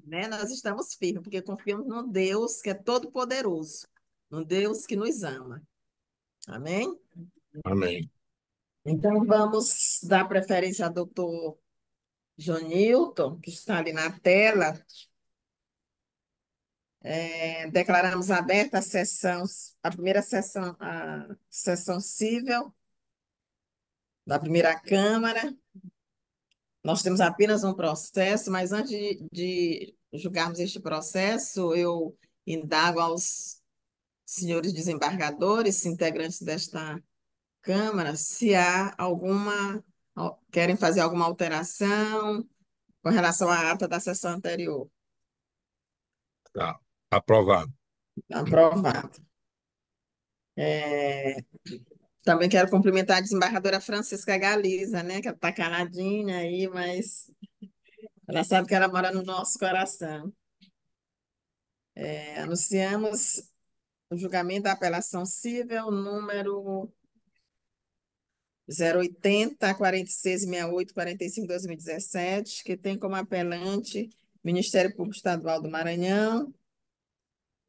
né? Nós estamos firmes, porque confiamos no Deus que é todo-poderoso, no Deus que nos ama. Amém? Amém. Então, vamos dar preferência ao doutor Jonilton, que está ali na tela. Declaramos aberta a sessão, a primeira sessão, a sessão civil da primeira Câmara. Nós temos apenas um processo, mas antes de julgarmos este processo, eu indago aos senhores desembargadores, integrantes desta Câmara, se há querem fazer alguma alteração com relação à ata da sessão anterior. Tá. Aprovado. Aprovado. É, Também quero cumprimentar a desembargadora Francisca Galiza, né, que ela está caladinha aí, mas ela sabe que ela mora no nosso coração. Anunciamos o julgamento da apelação civil número 080 46 68 45 2017, que tem como apelante Ministério Público Estadual do Maranhão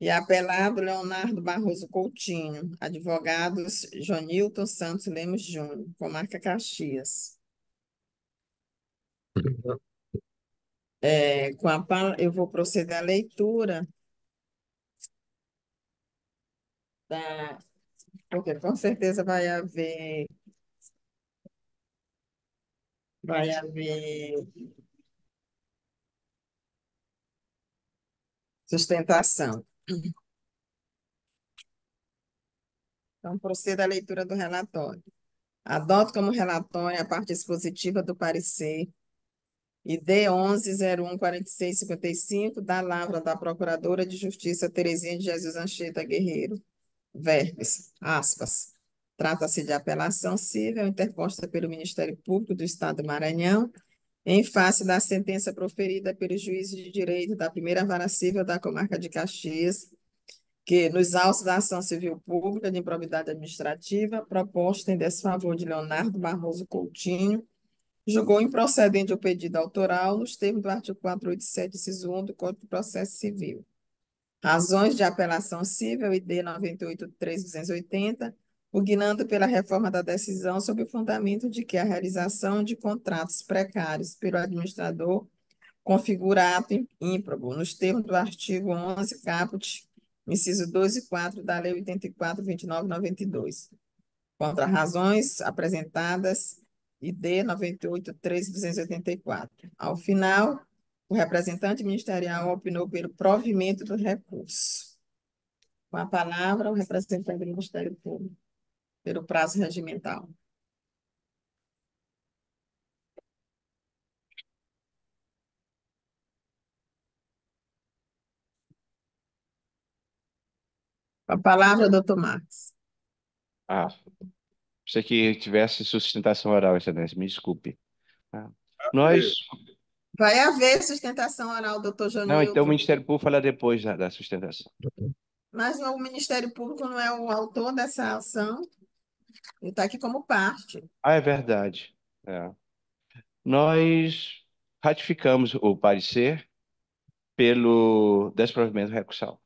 e apelado Leonardo Barroso Coutinho, advogados Jonilton Santos Lemos Júnior, comarca Caxias. Eu vou proceder à leitura da, porque com certeza vai haver sustentação. Então, proceda à leitura do relatório. Adoto como relatório a parte expositiva do parecer ID 11014655 da Lavra da Procuradora de Justiça Terezinha de Jesus Anchieta Guerreiro. Verbes, aspas. Trata-se de apelação civil interposta pelo Ministério Público do Estado do Maranhão em face da sentença proferida pelo juiz de direito da primeira vara civil da comarca de Caxias, que, nos autos da ação civil pública de improbidade administrativa, proposta em desfavor de Leonardo Barroso Coutinho, julgou improcedente o pedido autoral nos termos do artigo 487, inciso 1 do Código de Processo Civil. Razões de apelação civil, ID 98.3.280, pugnando pela reforma da decisão sob o fundamento de que a realização de contratos precários pelo administrador configura ato ímprobo, nos termos do artigo 11, caput, inciso 2 e 4 da Lei 84.29.92. Contra razões apresentadas, ID 98.3.284. Ao final, o representante ministerial opinou pelo provimento do recurso. Com a palavra, o representante do Ministério Público, pelo prazo regimental. Com a palavra, doutor Marcos. Ah, pensei que tivesse sustentação oral, Excelência, me desculpe. Ah, Nós. Vai haver sustentação oral, doutor Não, então o Jonilton, Ministério Público fala depois da sustentação. mas o Ministério Público não é o autor dessa ação, ele está aqui como parte. Ah, é verdade. É. Nós ratificamos o parecer pelo desprovimento recursal.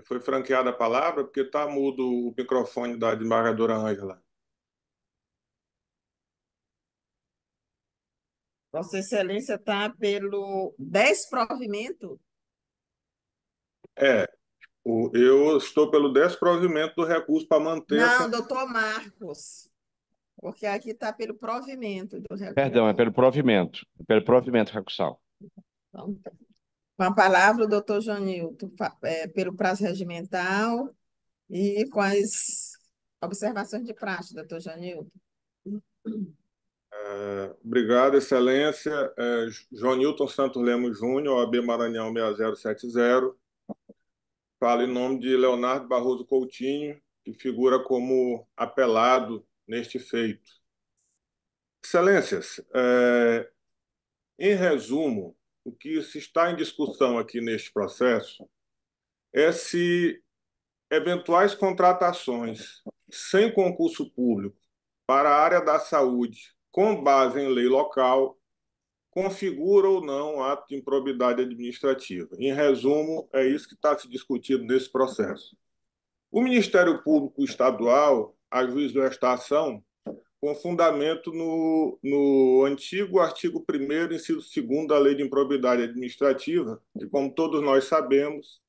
Foi franqueada a palavra porque está mudo o microfone da desembargadora Ângela. Vossa Excelência está pelo desprovimento? É, eu estou pelo desprovimento do recurso para manter a Não, sentença. doutor Marcos, porque aqui está pelo provimento do Perdão, é recurso. pelo provimento recursal. Então, com a palavra, o doutor Jonilton, pelo prazo regimental e com as observações de praxe, doutor Jonilton. Obrigado, Excelência. João Newton Santos Lemos Júnior, OAB Maranhão 6070. Falo em nome de Leonardo Barroso Coutinho, que figura como apelado neste feito. Excelências, em resumo, o que se está em discussão aqui neste processo é se eventuais contratações sem concurso público para a área da saúde, com base em lei local, configura ou não ato de improbidade administrativa. Em resumo, é isso que está se discutindo nesse processo. O Ministério Público Estadual ajuizou esta ação com fundamento no antigo artigo 1º, inciso 2º da Lei de Improbidade Administrativa, que, como todos nós sabemos,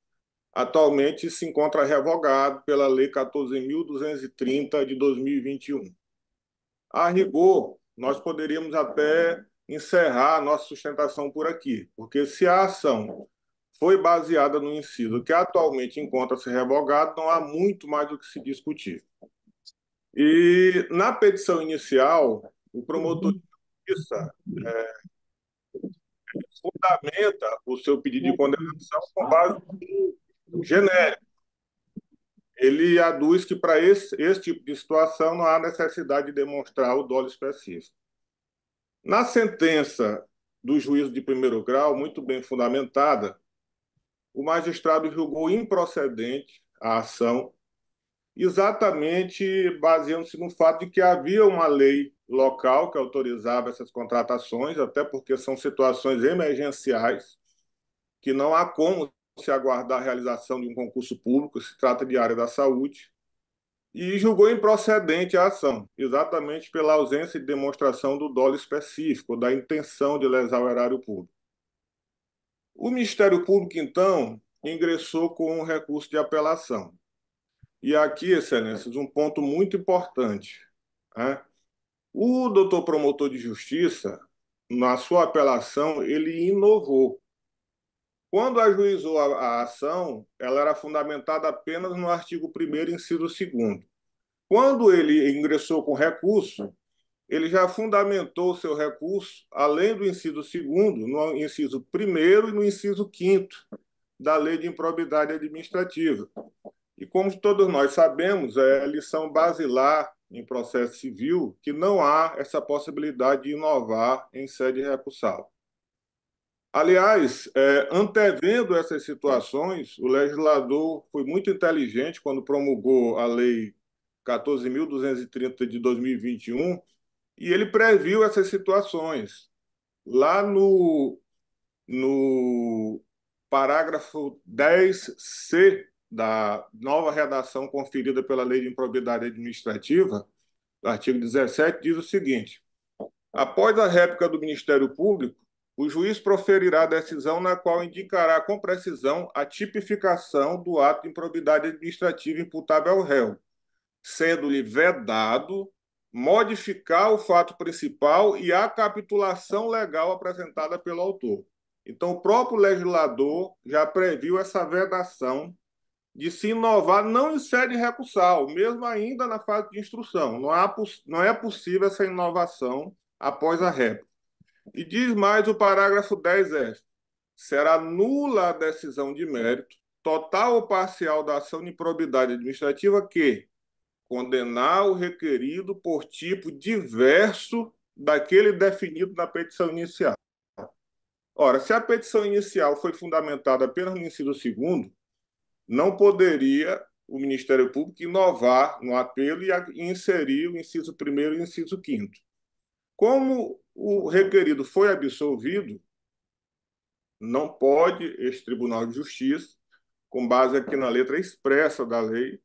atualmente se encontra revogado pela Lei 14.230 de 2021. A rigor, nós poderíamos até encerrar a nossa sustentação por aqui, porque se a ação foi baseada no inciso que atualmente encontra-se revogado, não há muito mais do que se discutir. E na petição inicial, o promotor de justiça fundamenta o seu pedido de condenação com base no genérico. Ele aduz que para esse tipo de situação não há necessidade de demonstrar o dolo específico. Na sentença do juízo de primeiro grau, muito bem fundamentada, o magistrado julgou improcedente a ação, exatamente baseando-se no fato de que havia uma lei local que autorizava essas contratações, até porque são situações emergenciais, que não há como se aguardar a realização de um concurso público, se trata de área da saúde, e julgou improcedente a ação, exatamente pela ausência de demonstração do dolo específico, da intenção de lesar o erário público. O Ministério Público, então, ingressou com um recurso de apelação. E aqui, Excelências, um ponto muito importante, né? O doutor promotor de justiça, na sua apelação, ele inovou. Quando ajuizou a ação, ela era fundamentada apenas no artigo 1º, inciso 2º. Quando ele ingressou com recurso, ele já fundamentou o seu recurso, além do inciso 2º, no inciso 1º e no inciso 5º da Lei de Improbidade Administrativa. E como todos nós sabemos, é lição basilar em processo civil que não há essa possibilidade de inovar em sede recursal. Aliás, antevendo essas situações, o legislador foi muito inteligente quando promulgou a Lei 14.230 de 2021 e ele previu essas situações. Lá no parágrafo 10C da nova redação conferida pela Lei de Improbidade Administrativa, do artigo 17, diz o seguinte: após a réplica do Ministério Público, o juiz proferirá a decisão na qual indicará com precisão a tipificação do ato de improbidade administrativa imputável ao réu, sendo-lhe vedado modificar o fato principal e a capitulação legal apresentada pelo autor. Então, o próprio legislador já previu essa vedação de se inovar não em sede recursal, mesmo ainda na fase de instrução. Não é possível essa inovação após a réplica. E diz mais o parágrafo 10F: será nula a decisão de mérito, total ou parcial da ação de improbidade administrativa que condenar o requerido por tipo diverso daquele definido na petição inicial. Ora, se a petição inicial foi fundamentada apenas no inciso 2º, não poderia o Ministério Público inovar no apelo e inserir o inciso 1º e o inciso 5º. Como o requerido foi absolvido, não pode este Tribunal de Justiça, com base aqui na letra expressa da lei,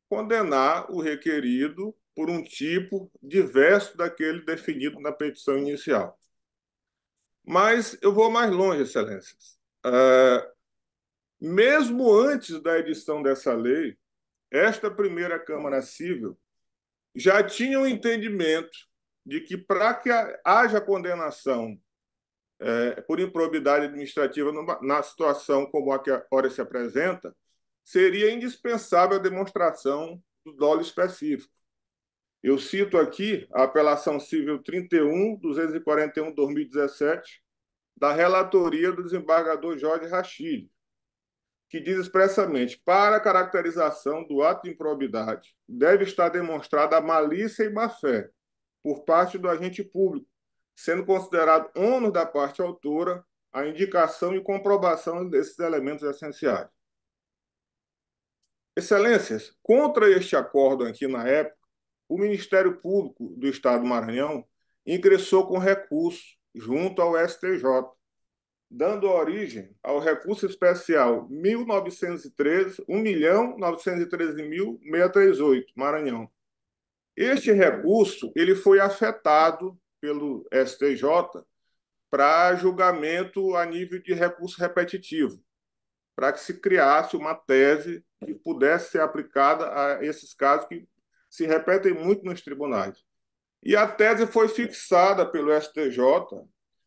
condenar o requerido por um tipo diverso daquele definido na petição inicial. Mas eu vou mais longe, Excelências. Mesmo antes da edição dessa lei, esta primeira Câmara Civil já tinha um entendimento de que, para que haja condenação por improbidade administrativa na situação como a que agora se apresenta, seria indispensável a demonstração do dolo específico. Eu cito aqui a apelação civil 31.241/2017 da relatoria do desembargador Jorge Rachid, que diz expressamente: para a caracterização do ato de improbidade, deve estar demonstrada a malícia e má-fé por parte do agente público, sendo considerado ônus da parte autora a indicação e comprovação desses elementos essenciais. Excelências, contra este acordo aqui na época, o Ministério Público do Estado do Maranhão ingressou com recurso junto ao STJ, dando origem ao recurso especial 1.913.638, Maranhão. Este recurso ele foi afetado pelo STJ para julgamento a nível de recurso repetitivo, para que se criasse uma tese que pudesse ser aplicada a esses casos que se repetem muito nos tribunais. E a tese foi fixada pelo STJ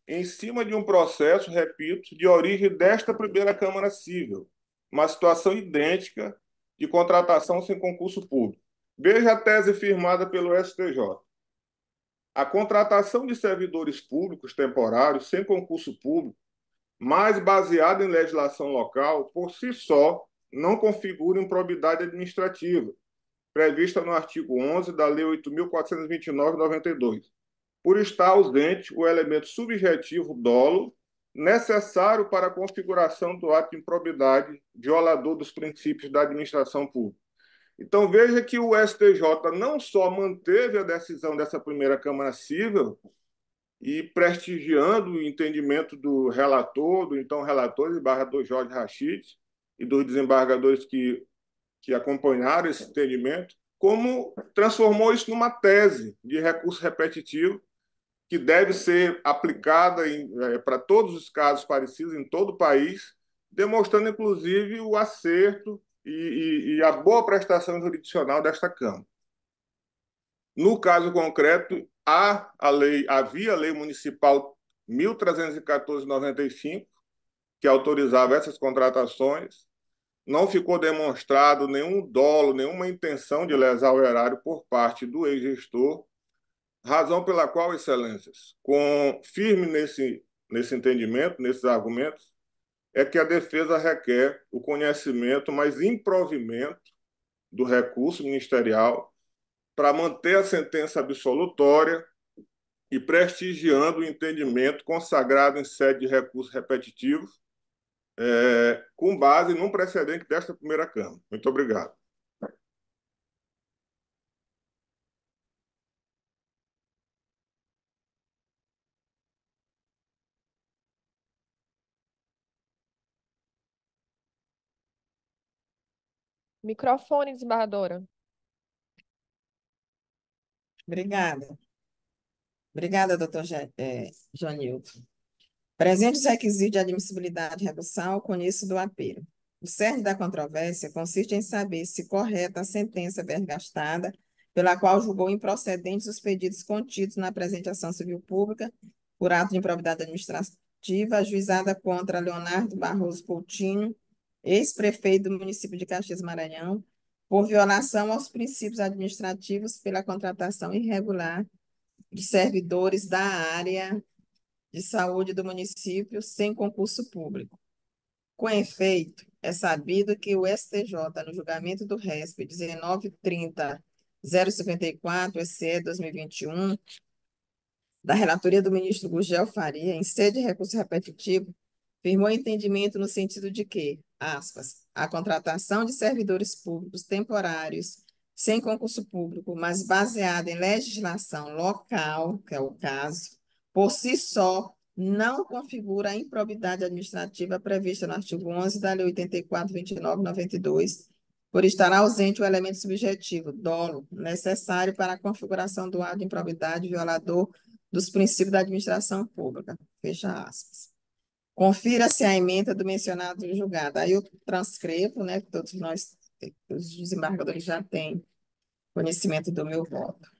em cima de um processo, repito, de origem desta primeira Câmara Civil, uma situação idêntica de contratação sem concurso público. Veja a tese firmada pelo STJ. A contratação de servidores públicos temporários sem concurso público, mas baseada em legislação local, por si só, não configura improbidade administrativa, prevista no artigo 11 da Lei 8.429, 92, por estar ausente o elemento subjetivo dolo necessário para a configuração do ato de improbidade violador dos princípios da administração pública. Então, veja que o STJ não só manteve a decisão dessa primeira Câmara Civil e prestigiando o entendimento do relator, do então relator, desembargador Jorge Rachid, e dos desembargadores que acompanharam esse entendimento, como transformou isso numa tese de recurso repetitivo que deve ser aplicada para todos os casos parecidos em todo o país, demonstrando, inclusive, o acerto e a boa prestação jurisdicional desta Câmara. No caso concreto, havia a Lei Municipal 1.314/95, que autorizava essas contratações. Não ficou demonstrado nenhum dolo, nenhuma intenção de lesar o erário por parte do ex-gestor, razão pela qual, excelências, firme nesse entendimento, nesses argumentos, é que a defesa requer o conhecimento, mas improvimento do recurso ministerial para manter a sentença absolutória e prestigiando o entendimento consagrado em sede de recurso repetitivo, com base num precedente desta primeira Câmara. Muito obrigado. Microfone, desembargadora. Obrigada. Obrigada, doutor Joanilton. Presente os requisitos de admissibilidade recursal, conheço do apelo. O cerne da controvérsia consiste em saber se correta a sentença vergastada, pela qual julgou improcedentes os pedidos contidos na presente ação civil pública por ato de improbidade administrativa ajuizada contra Leonardo Barroso Coutinho, ex-prefeito do município de Caxias, Maranhão, por violação aos princípios administrativos pela contratação irregular de servidores da área de saúde do município sem concurso público. Com efeito, é sabido que o STJ, no julgamento do RESP 19.30.054, SE 2021, da relatoria do ministro Gurgel Faria, em sede de recurso repetitivo, firmou entendimento no sentido de que, aspas, a contratação de servidores públicos temporários sem concurso público, mas baseada em legislação local, que é o caso, por si só, não configura a improbidade administrativa prevista no artigo 11 da Lei 84.29/92, por estar ausente o elemento subjetivo, dolo, necessário para a configuração do ato de improbidade violador dos princípios da administração pública. Fecha aspas. Confira-se a ementa do mencionado julgado. Aí eu transcrevo, né, que todos nós, os desembargadores já têm conhecimento do meu voto.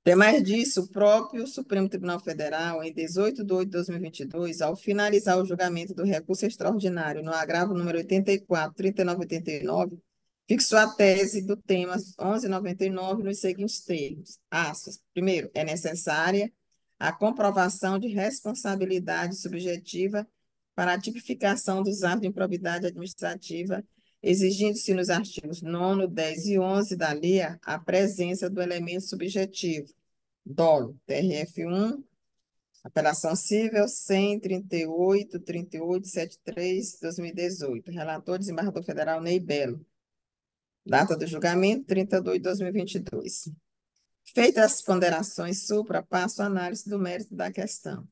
Demais disso, o próprio Supremo Tribunal Federal, em 18/8/2022, ao finalizar o julgamento do recurso extraordinário no agravo número 84.3989, fixou a tese do tema 1199 nos seguintes termos. Aspas. Primeiro, é necessária a comprovação de responsabilidade subjetiva para a tipificação dos atos de improbidade administrativa, exigindo-se nos artigos 9º, 10 e 11 da LEA a presença do elemento subjetivo, dolo, TRF1, Apelação cível 100.38.38.73/2018. Relator, desembargador federal Ney Belo. Data do julgamento, 30/2/2022. Feitas as ponderações supra, passo a análise do mérito da questão.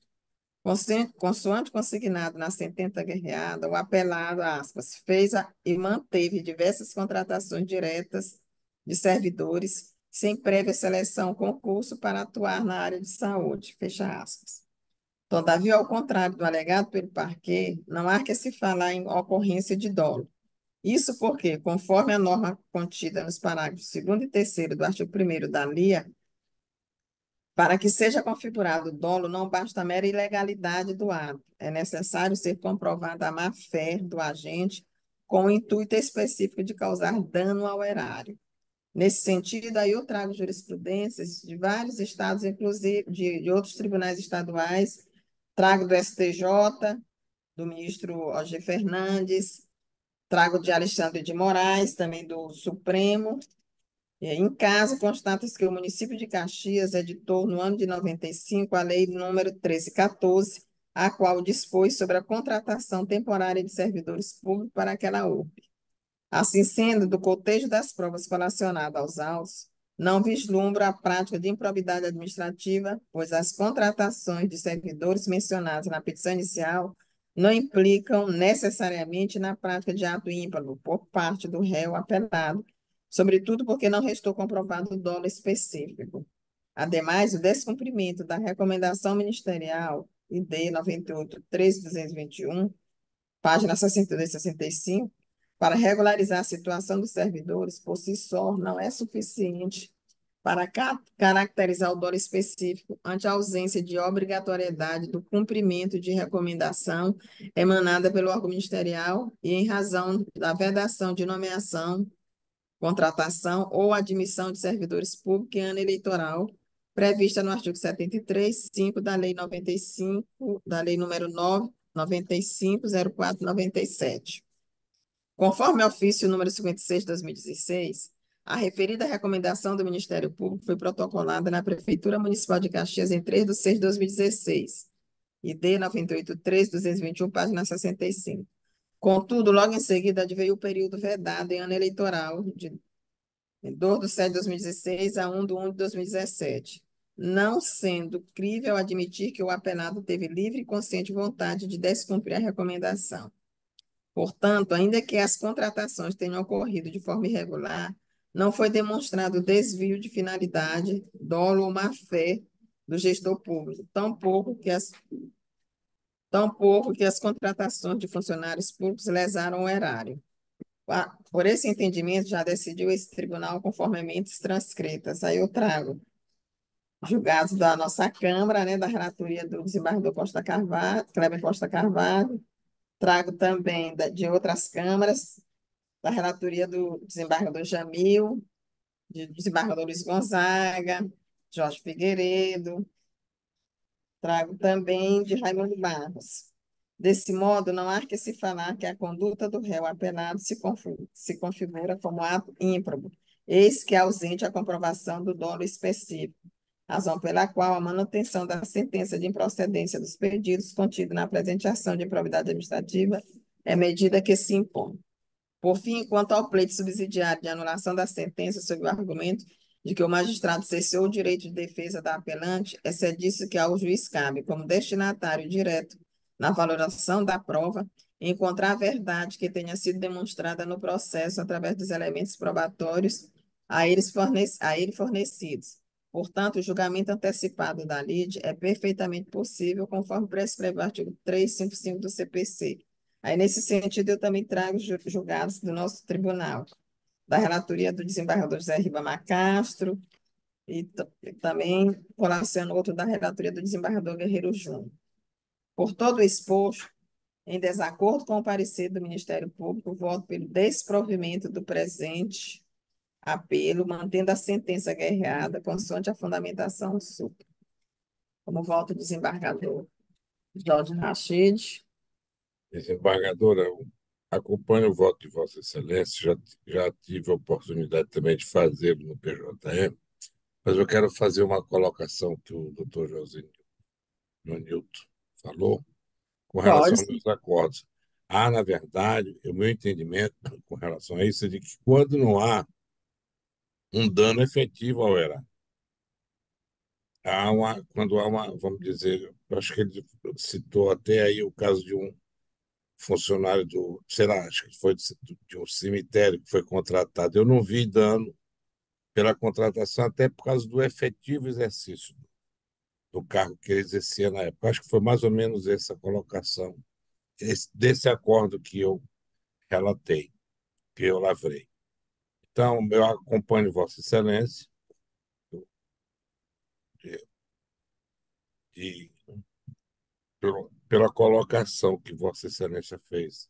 Consoante consignado na sentença guerreada, o apelado, aspas, fez e manteve diversas contratações diretas de servidores sem prévia seleção ou concurso para atuar na área de saúde, fecha aspas. Todavia, ao contrário do alegado pelo parquet, não há que se falar em ocorrência de dolo. Isso porque, conforme a norma contida nos parágrafos 2º e 3º do artigo 1º da LIA, para que seja configurado o dolo, não basta a mera ilegalidade do ato. É necessário ser comprovada a má-fé do agente com o intuito específico de causar dano ao erário. Nesse sentido, aí eu trago jurisprudências de vários estados, inclusive de outros tribunais estaduais, trago do STJ, do ministro O.G. Fernandes, trago de Alexandre de Moraes, também do Supremo. Em caso, constata-se que o município de Caxias editou, no ano de 95, a lei número 1314, a qual dispôs sobre a contratação temporária de servidores públicos para aquela URB. Assim sendo, do cotejo das provas colacionadas aos autos, não vislumbra a prática de improbidade administrativa, pois as contratações de servidores mencionadas na petição inicial não implicam necessariamente na prática de ato ímprobo por parte do réu apelado, sobretudo porque não restou comprovado o dolo específico. Ademais, o descumprimento da recomendação ministerial ID 98.13.221, página 62 e 65, para regularizar a situação dos servidores, por si só, não é suficiente para caracterizar o dolo específico ante a ausência de obrigatoriedade do cumprimento de recomendação emanada pelo órgão ministerial e em razão da vedação de nomeação, contratação ou admissão de servidores públicos em ano eleitoral, prevista no artigo 73(5) da Lei 95, da Lei número 9504/97. Conforme ofício número 56 de 2016, a referida recomendação do Ministério Público foi protocolada na Prefeitura Municipal de Caxias em 3/6/2016, ID 98.13.221, página 65. Contudo, logo em seguida, adveio o período vedado em ano eleitoral, de 2/7/2016 a 1/1/2017, não sendo crível admitir que o apelado teve livre e consciente vontade de descumprir a recomendação. Portanto, ainda que as contratações tenham ocorrido de forma irregular, não foi demonstrado desvio de finalidade, dolo ou má-fé do gestor público, tampouco que as contratações de funcionários públicos lesaram o erário. Por esse entendimento, já decidiu esse tribunal conforme emendas transcritas. Aí eu trago julgados da nossa Câmara, né, da relatoria do desembargador Costa Carvalho, Kleber Costa Carvalho, trago também de outras câmaras, da relatoria do desembargador Jamil, do desembargador Luiz Gonzaga, Jorge Figueiredo, trago também de Raimundo Barros. Desse modo, não há que se falar que a conduta do réu apelado se configura como ato ímprobo, eis que é ausente a comprovação do dolo específico, razão pela qual a manutenção da sentença de improcedência dos pedidos contido na presente ação de improbidade administrativa é medida que se impõe. Por fim, quanto ao pleito subsidiário de anulação da sentença sob o argumento de que o magistrado cessou o direito de defesa da apelante, é disso que ao juiz cabe, como destinatário direto na valoração da prova, encontrar a verdade que tenha sido demonstrada no processo através dos elementos probatórios a ele fornecidos. Portanto, o julgamento antecipado da lide é perfeitamente possível, conforme prescreve o artigo 355 do CPC. Aí, nesse sentido, eu também trago julgados do nosso tribunal, da relatoria do desembargador José Ribamar Castro, e também colaciono outro da relatoria do desembargador Guerreiro Júnior. Por todo o exposto, em desacordo com o parecer do Ministério Público, voto pelo desprovimento do presente apelo, mantendo a sentença guerreada, consoante a fundamentação supra. Como voto o desembargador Jorge Rachid. Desembargadora, eu acompanho o voto de Vossa Excelência, já tive a oportunidade também de fazê-lo no PJM, mas eu quero fazer uma colocação que o doutor Josinho João Newton falou, com relação Pode aos sim. meus acordos. Na verdade, o meu entendimento com relação a isso é de que quando não há um dano efetivo ao erário, quando há uma, vamos dizer, eu acho que ele citou até aí o caso de um funcionário do, sei lá, acho que foi de um cemitério que foi contratado. Eu não vi dano pela contratação, até por causa do efetivo exercício do cargo que ele exercia na época. Acho que foi mais ou menos essa colocação, desse acordo que eu relatei, que eu lavrei. Então, eu acompanho Vossa Excelência de, de, pela colocação que Vossa Excelência fez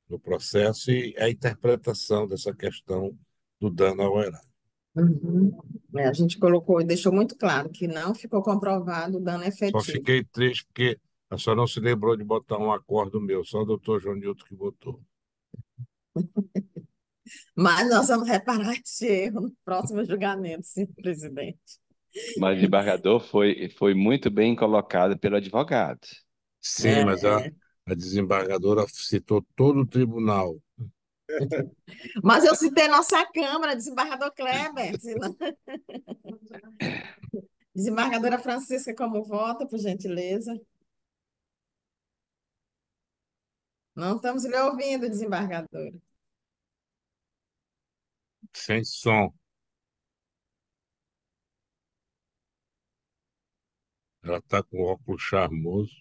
no processo e a interpretação dessa questão do dano ao erário. Uhum. A gente colocou e deixou muito claro que não ficou comprovado o dano Só efetivo. fiquei triste porque a senhora não se lembrou de botar um acordo meu, só o doutor João Nilton que botou. Mas nós vamos reparar esse erro no próximo julgamento, senhor presidente. Mas o desembargador foi muito bem colocado pelo advogado. Sim, mas É, a desembargadora citou todo o tribunal. mas eu citei nossa Câmara, desembargador Kleber. Desembargadora Francisca, como vota, por gentileza? Não estamos lhe ouvindo, desembargadora. Sem som. Ela está com óculos charmoso.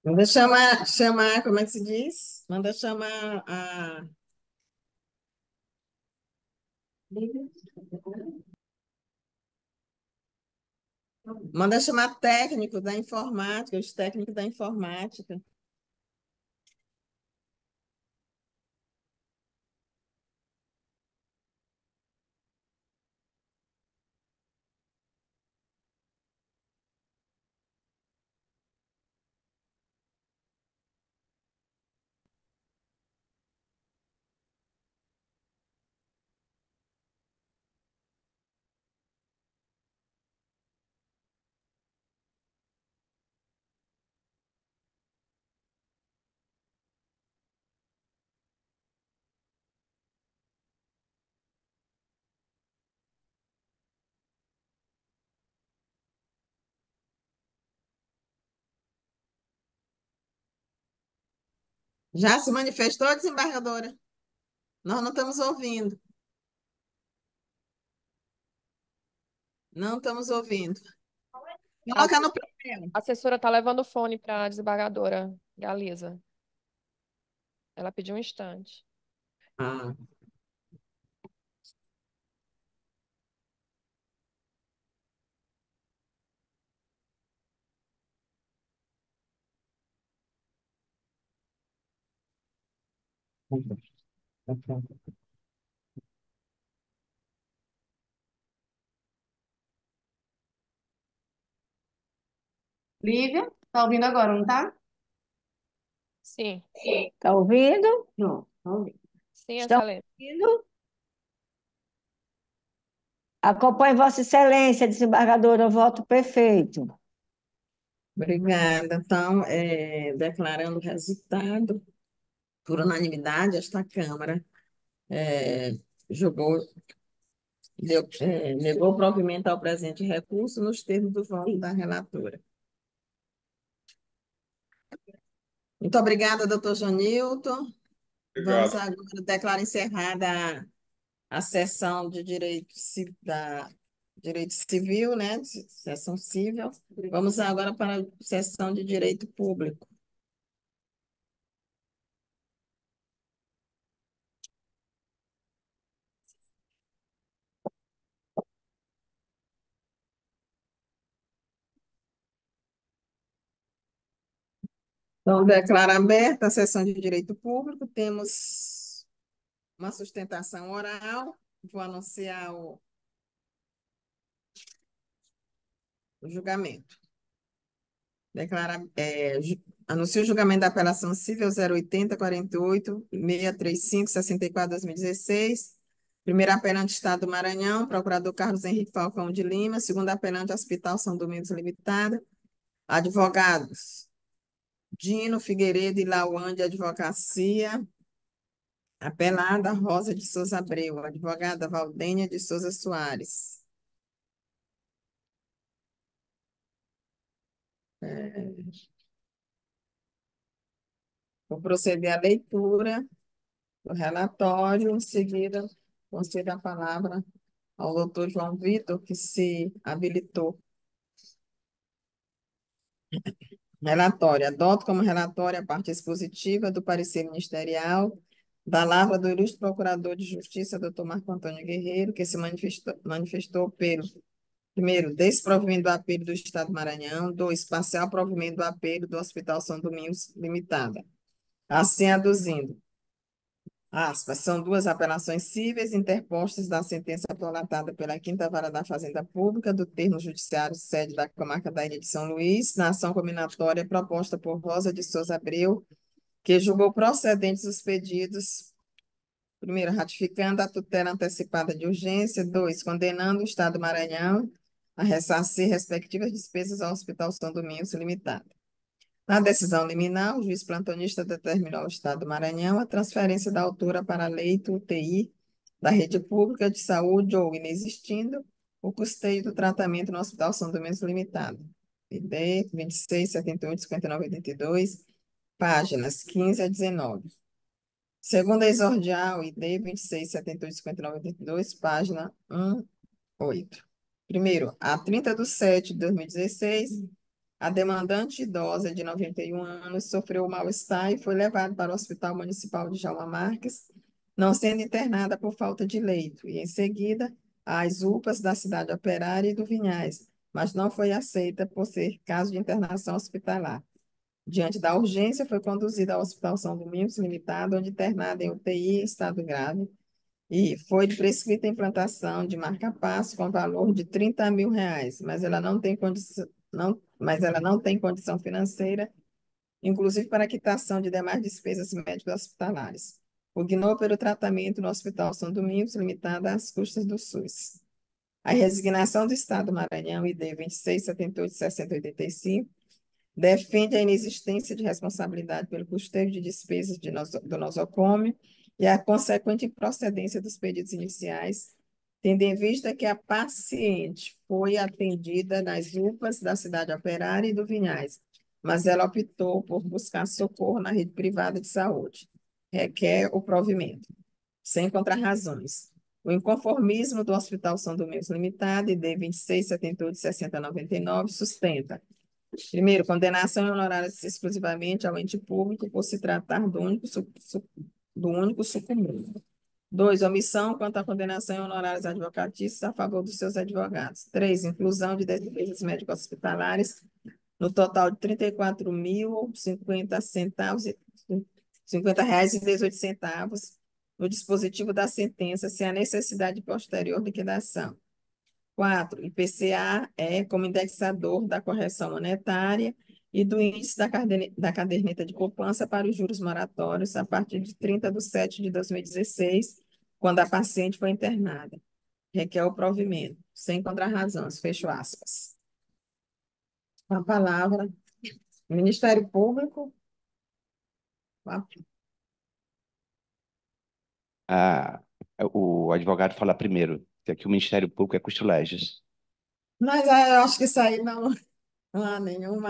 Manda chamar, como é que se diz? Manda chamar a. Manda chamar técnico da informática, os técnicos da informática. Já se manifestou, desembargadora? Nós não estamos ouvindo. Não estamos ouvindo. A Coloca no papel. a assessora está levando o fone para a desembargadora Galiza. Ela pediu um instante. Ah. Lívia, tá ouvindo agora, não tá? Sim, Tá ouvindo? Não, tá ouvindo. sim, Estão excelência. ouvindo? Acompanhe Vossa Excelência, desembargadora, o voto perfeito. Obrigada. Então, declarando o resultado, por unanimidade, esta Câmara é, julgou, negou provimento ao presente recurso nos termos do voto da relatora. Muito obrigada, doutor Jonilton. Vamos Obrigado. agora declarar encerrada a sessão de direito civil, né? Sessão civil. Vamos agora para a sessão de direito público. Então, declaro aberta a sessão de direito público. Temos uma sustentação oral. Vou anunciar O julgamento. Anuncia o julgamento da apelação civil 080-48-635-64-2016. Primeiro apelante, Estado do Maranhão, procurador Carlos Henrique Falcão de Lima. Segundo apelante, Hospital São Domingos Limitada. Advogados, Dino Figueiredo e Lauan de Advocacia. Apelada, Rosa de Souza Abreu. Advogada, Valdênia de Souza Soares. Vou proceder à leitura do relatório. Em seguida, concedo a palavra ao doutor João Vitor, que se habilitou. Relatório. Adoto como relatório a parte expositiva do parecer ministerial da lavra do ilustre procurador de justiça, doutor Marco Antônio Guerreiro, que se manifestou pelo, primeiro, desprovimento do apelo do Estado do Maranhão; dois, parcial provimento do apelo do Hospital São Domingos Limitada. Assim, aduzindo, aspas, são duas apelações cíveis interpostas da sentença prolatada pela Quinta Vara da Fazenda Pública do Termo Judiciário sede da Comarca da Ilha de São Luís, na ação combinatória proposta por Rosa de Souza Abreu, que julgou procedentes os pedidos, primeiro, ratificando a tutela antecipada de urgência; dois, condenando o Estado do Maranhão a ressarcir respectivas despesas ao Hospital São Domingos Limitada. Na decisão liminar, o juiz plantonista determinou ao Estado do Maranhão a transferência da autora para leito UTI da rede pública de saúde ou, inexistindo, o custeio do tratamento no Hospital São Domingos Limitado. ID 26, 78, 59, 82, páginas 15 a 19. Segundo a exordial, ID 26, 78, 59, 82, página 1, 8. Primeiro, a 30/7/2016, a demandante idosa de 91 anos sofreu mal-estar e foi levada para o Hospital Municipal de Jaume Marques, não sendo internada por falta de leito, e em seguida às UPAs da Cidade Operária e do Vinhais, mas não foi aceita por ser caso de internação hospitalar. Diante da urgência, foi conduzida ao Hospital São Domingos Limitado, onde internada em UTI em estado grave, e foi prescrita a implantação de marca-passo com valor de R$ 30.000, mas ela não tem condição financeira, inclusive para a quitação de demais despesas médicas hospitalares. Pugnou pelo tratamento no Hospital São Domingos, limitada às custas do SUS. A resignação do Estado do Maranhão, ID 26, 78, 60, 85, defende a inexistência de responsabilidade pelo custeio de despesas do nosocômio e a consequente improcedência dos pedidos iniciais, tendo em vista que a paciente foi atendida nas UPAs da Cidade Operária e do Vinhais, mas ela optou por buscar socorro na rede privada de saúde. Requer o provimento, sem contrarrazões. O inconformismo do Hospital São Domingos Limitado, ID 26, 78, 60, 99, sustenta: primeiro, condenação em honorários exclusivamente ao ente público por se tratar do único sucumbido. Dois, omissão quanto à condenação em honorários advocatícios a favor dos seus advogados. Três, inclusão de despesas médicas hospitalares no total de R$ 34.050,18 no dispositivo da sentença, sem a necessidade de posterior liquidação. 4, IPCA como indexador da correção monetária e do índice da caderneta de poupança para os juros moratórios a partir de 30/7/2016, quando a paciente foi internada. Requer o provimento, sem contrarrazões. Fecho aspas. Com a palavra, Ministério Público. O advogado fala primeiro, que aqui o Ministério Público é custo legis. Mas eu acho que isso aí não há nenhum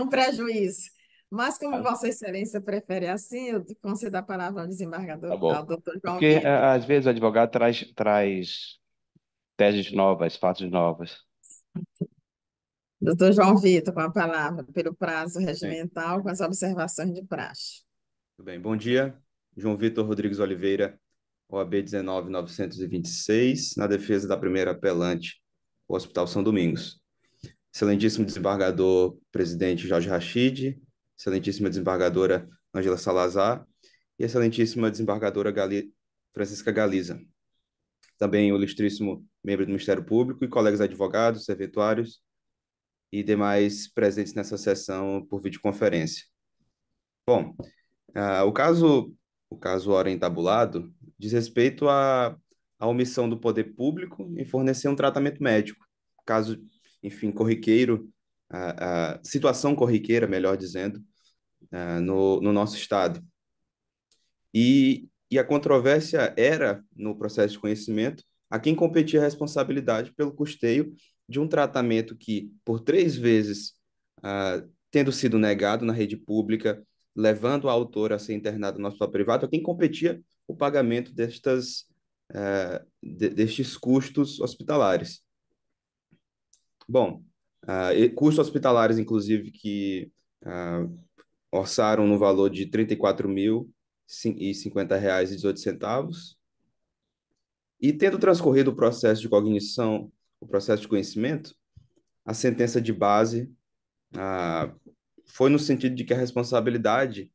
prejuízo. Mas como Vossa Excelência prefere assim, eu concedo a palavra ao Tá desembargador, bom. ao doutor É João porque, Vitor. às vezes, o advogado traz teses novas, fatos novos. Doutor João Vitor, com a palavra, pelo prazo Bem, regimental, com as observações de praxe. tudo bem. Bom dia. João Vitor Rodrigues Oliveira, OAB 19.926, na defesa da primeira apelante, o Hospital São Domingos. Excelentíssimo desembargador presidente Jorge Rachid, excelentíssima desembargadora Ângela Salazar e excelentíssima desembargadora Francisca Galiza. Também o ilustríssimo membro do Ministério Público e colegas advogados, serventuários e demais presentes nessa sessão por videoconferência. Bom, o caso ora entabulado diz respeito à omissão do poder público em fornecer um tratamento médico. Caso, enfim, corriqueiro, a situação corriqueira, melhor dizendo, no nosso estado. E a controvérsia era, no processo de conhecimento, a quem competia a responsabilidade pelo custeio de um tratamento que, por 3 vezes, tendo sido negado na rede pública, levando a autora a ser internada no hospital privado, a quem competia o pagamento destes custos hospitalares. Bom, custos hospitalares, inclusive, que orçaram no valor de R$ 34.050,18. E tendo transcorrido o processo de cognição, o processo de conhecimento, a sentença de base foi no sentido de que a responsabilidade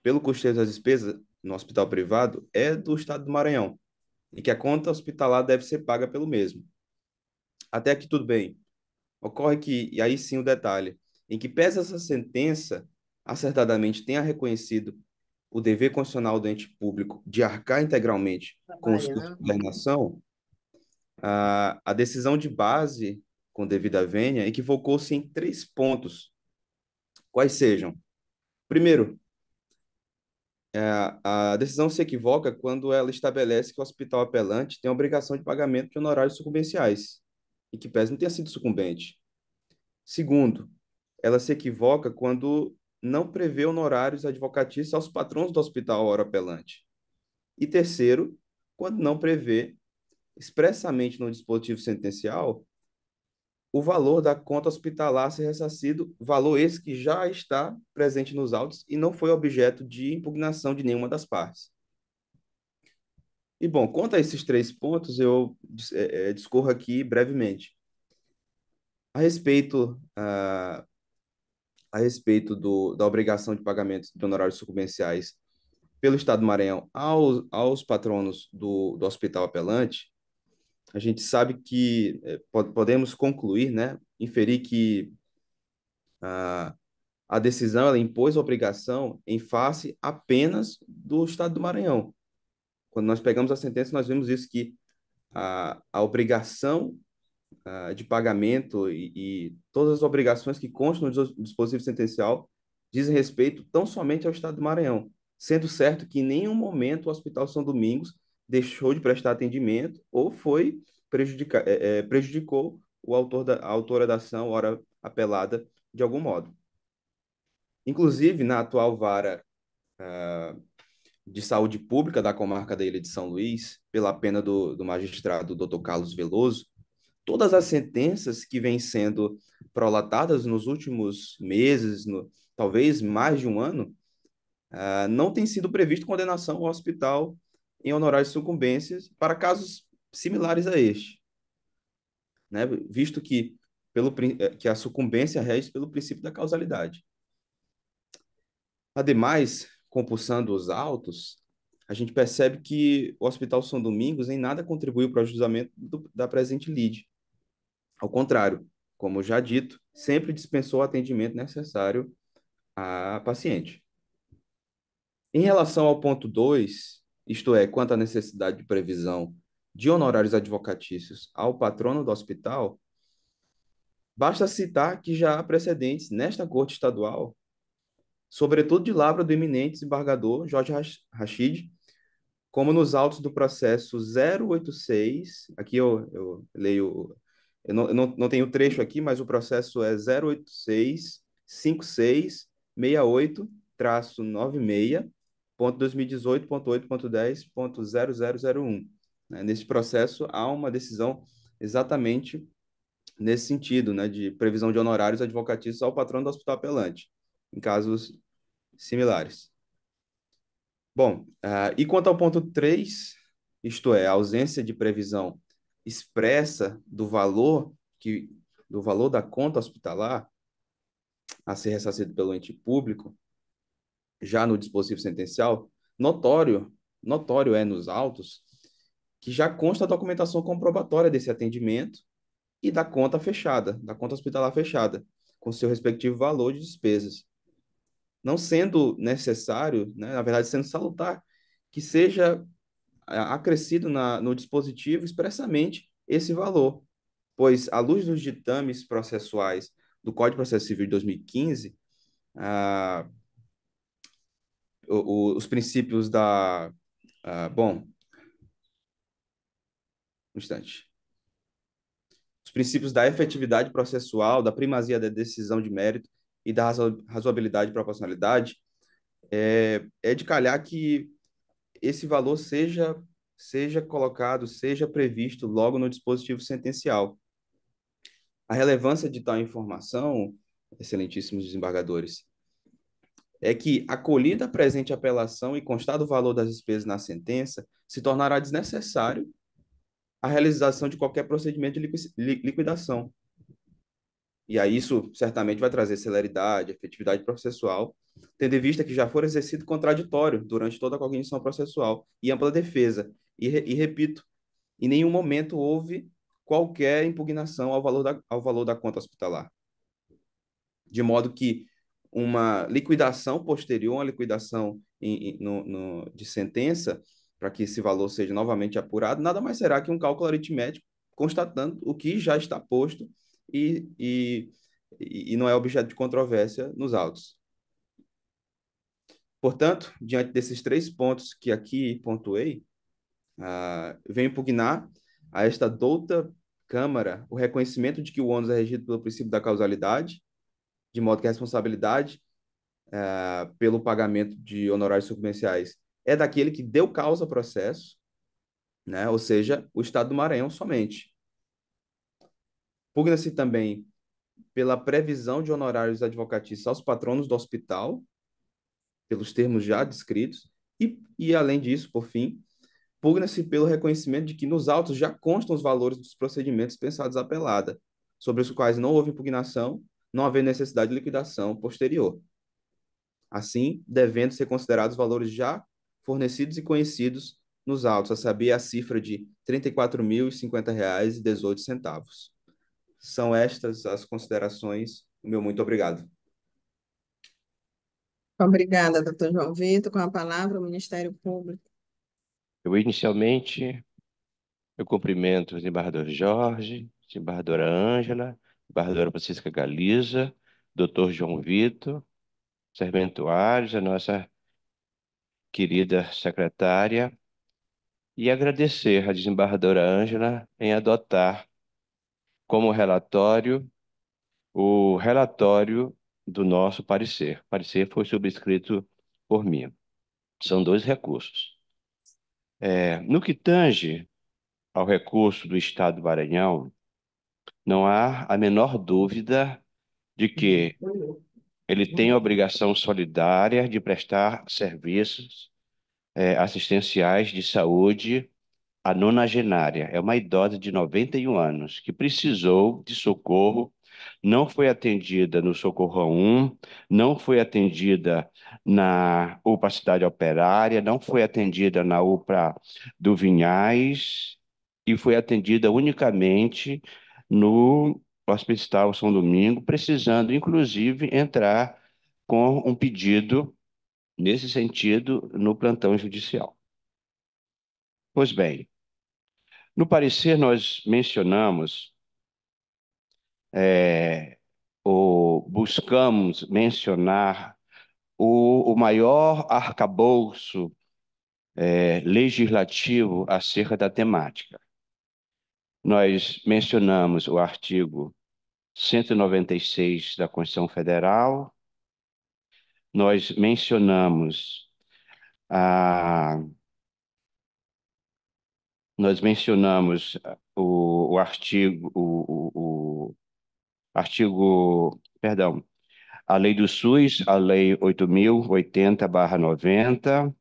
pelo custeio das despesas no hospital privado é do Estado do Maranhão e que a conta hospitalar deve ser paga pelo mesmo. Até aqui tudo bem. Ocorre que, e aí sim o detalhe, em que pese essa sentença acertadamente tenha reconhecido o dever constitucional do ente público de arcar integralmente com os custos de internação, a decisão de base, com devida vênia, equivocou-se em 3 pontos. Quais sejam? Primeiro, a decisão se equivoca quando ela estabelece que o hospital apelante tem a obrigação de pagamento de honorários sucumbenciais, e que pese não tenha sido sucumbente. Segundo, ela se equivoca quando não prevê honorários advocatícios aos patrões do hospital hora apelante. E terceiro, quando não prevê expressamente no dispositivo sentencial o valor da conta hospitalar a ser ressarcido, valor esse que já está presente nos autos e não foi objeto de impugnação de nenhuma das partes. E, bom, quanto a esses 3 pontos, eu discorro aqui brevemente. A respeito da obrigação de pagamento de honorários sucumbenciais pelo Estado do Maranhão aos patronos do hospital apelante, a gente sabe que podemos concluir, né, inferir que a decisão ela impôs a obrigação em face apenas do Estado do Maranhão. Quando nós pegamos a sentença, nós vemos isso, que a obrigação de pagamento e todas as obrigações que constam no dispositivo sentencial dizem respeito tão somente ao Estado do Maranhão, sendo certo que em nenhum momento o Hospital São Domingos deixou de prestar atendimento ou prejudicou a autora da ação, ora apelada, de algum modo. Inclusive, na atual vara de saúde pública da comarca da Ilha de São Luís, pela pena do magistrado Dr. Carlos Veloso, todas as sentenças que vêm sendo prolatadas nos últimos meses, talvez mais de um ano, não tem sido previsto condenação ao hospital em honorários de sucumbências para casos similares a este, né? Visto que a sucumbência rege pelo princípio da causalidade. Ademais, compulsando os autos, a gente percebe que o Hospital São Domingos em nada contribuiu para o ajustamento da presente lide. Ao contrário, como já dito, sempre dispensou o atendimento necessário à paciente. Em relação ao ponto 2, isto é, quanto à necessidade de previsão de honorários advocatícios ao patrono do hospital, basta citar que já há precedentes nesta Corte Estadual, sobretudo de lavra do eminente desembargador Jorge Rachid, como nos autos do processo 086, aqui eu leio, eu não tenho o trecho aqui, mas o processo é 0865668.2018.8.10.0001. Nesse processo, há uma decisão exatamente nesse sentido, né, de previsão de honorários advocatícios ao patrão do hospital apelante, em casos similares. Bom, e quanto ao ponto 3, isto é, a ausência de previsão expressa do valor da conta hospitalar a ser ressarcido pelo ente público, já no dispositivo sentencial, notório é nos autos que já consta a documentação comprobatória desse atendimento e da conta fechada, da conta hospitalar fechada, com seu respectivo valor de despesas, não sendo necessário, né, na verdade, sendo salutar, que seja acrescido no dispositivo expressamente esse valor, pois, à luz dos ditames processuais do Código de Processo Civil de 2015, ah, os princípios da... bom, um instante. Os princípios da efetividade processual, da primazia da decisão de mérito e da razoabilidade e proporcionalidade, é de calhar que esse valor seja colocado, seja previsto logo no dispositivo sentencial. A relevância de tal informação, excelentíssimos desembargadores, é que, acolhida a presente apelação e constado o valor das despesas na sentença, se tornará desnecessário a realização de qualquer procedimento de liquidação. E aí isso certamente vai trazer celeridade, efetividade processual, tendo em vista que já for exercido contraditório durante toda a cognição processual e ampla defesa. E repito, em nenhum momento houve qualquer impugnação ao valor da conta hospitalar. De modo que uma liquidação posterior, uma liquidação de sentença, para que esse valor seja novamente apurado, nada mais será que um cálculo aritmético constatando o que já está posto e não é objeto de controvérsia nos autos. Portanto, diante desses 3 pontos que aqui pontuei, venho impugnar a esta douta Câmara o reconhecimento de que o ônus é regido pelo princípio da causalidade, de modo que a responsabilidade pelo pagamento de honorários sucumbenciais é daquele que deu causa ao processo, né? Ou seja, o Estado do Maranhão somente. Pugna-se também pela previsão de honorários advocatícios aos patronos do hospital, pelos termos já descritos, e além disso, por fim, pugna-se pelo reconhecimento de que nos autos já constam os valores dos procedimentos pensados à apelada, sobre os quais não houve impugnação, não havendo necessidade de liquidação posterior. Assim, devendo ser considerados os valores já fornecidos e conhecidos nos autos, a saber, a cifra de R$ 34.050,18. São estas as considerações. Meu muito obrigado. Obrigada, doutor João Vitor. Com a palavra, o Ministério Público. Inicialmente, eu cumprimento o desembargador Jorge, desembargadora Ângela, desembargadora Francisca Galiza, doutor João Vitor, serventuários, a nossa querida secretária, e agradecer à desembargadora Ângela em adotar como relatório o relatório do nosso parecer. O parecer foi subscrito por mim. São 2 recursos. No que tange ao recurso do Estado do Maranhão, não há a menor dúvida de que ele tem a obrigação solidária de prestar serviços assistenciais de saúde à nonagenária. É uma idosa de 91 anos que precisou de socorro, não foi atendida no Socorro 1, não foi atendida na UPA Cidade Operária, não foi atendida na UPA do Vinhais e foi atendida unicamente no Hospital São Domingo, precisando, inclusive, entrar com um pedido nesse sentido no plantão judicial. Pois bem, no parecer nós mencionamos, ou buscamos mencionar o maior arcabouço legislativo acerca da temática. Nós mencionamos o artigo 196 da Constituição Federal, nós mencionamos o artigo, perdão, a lei do SUS, a lei 8.080/90.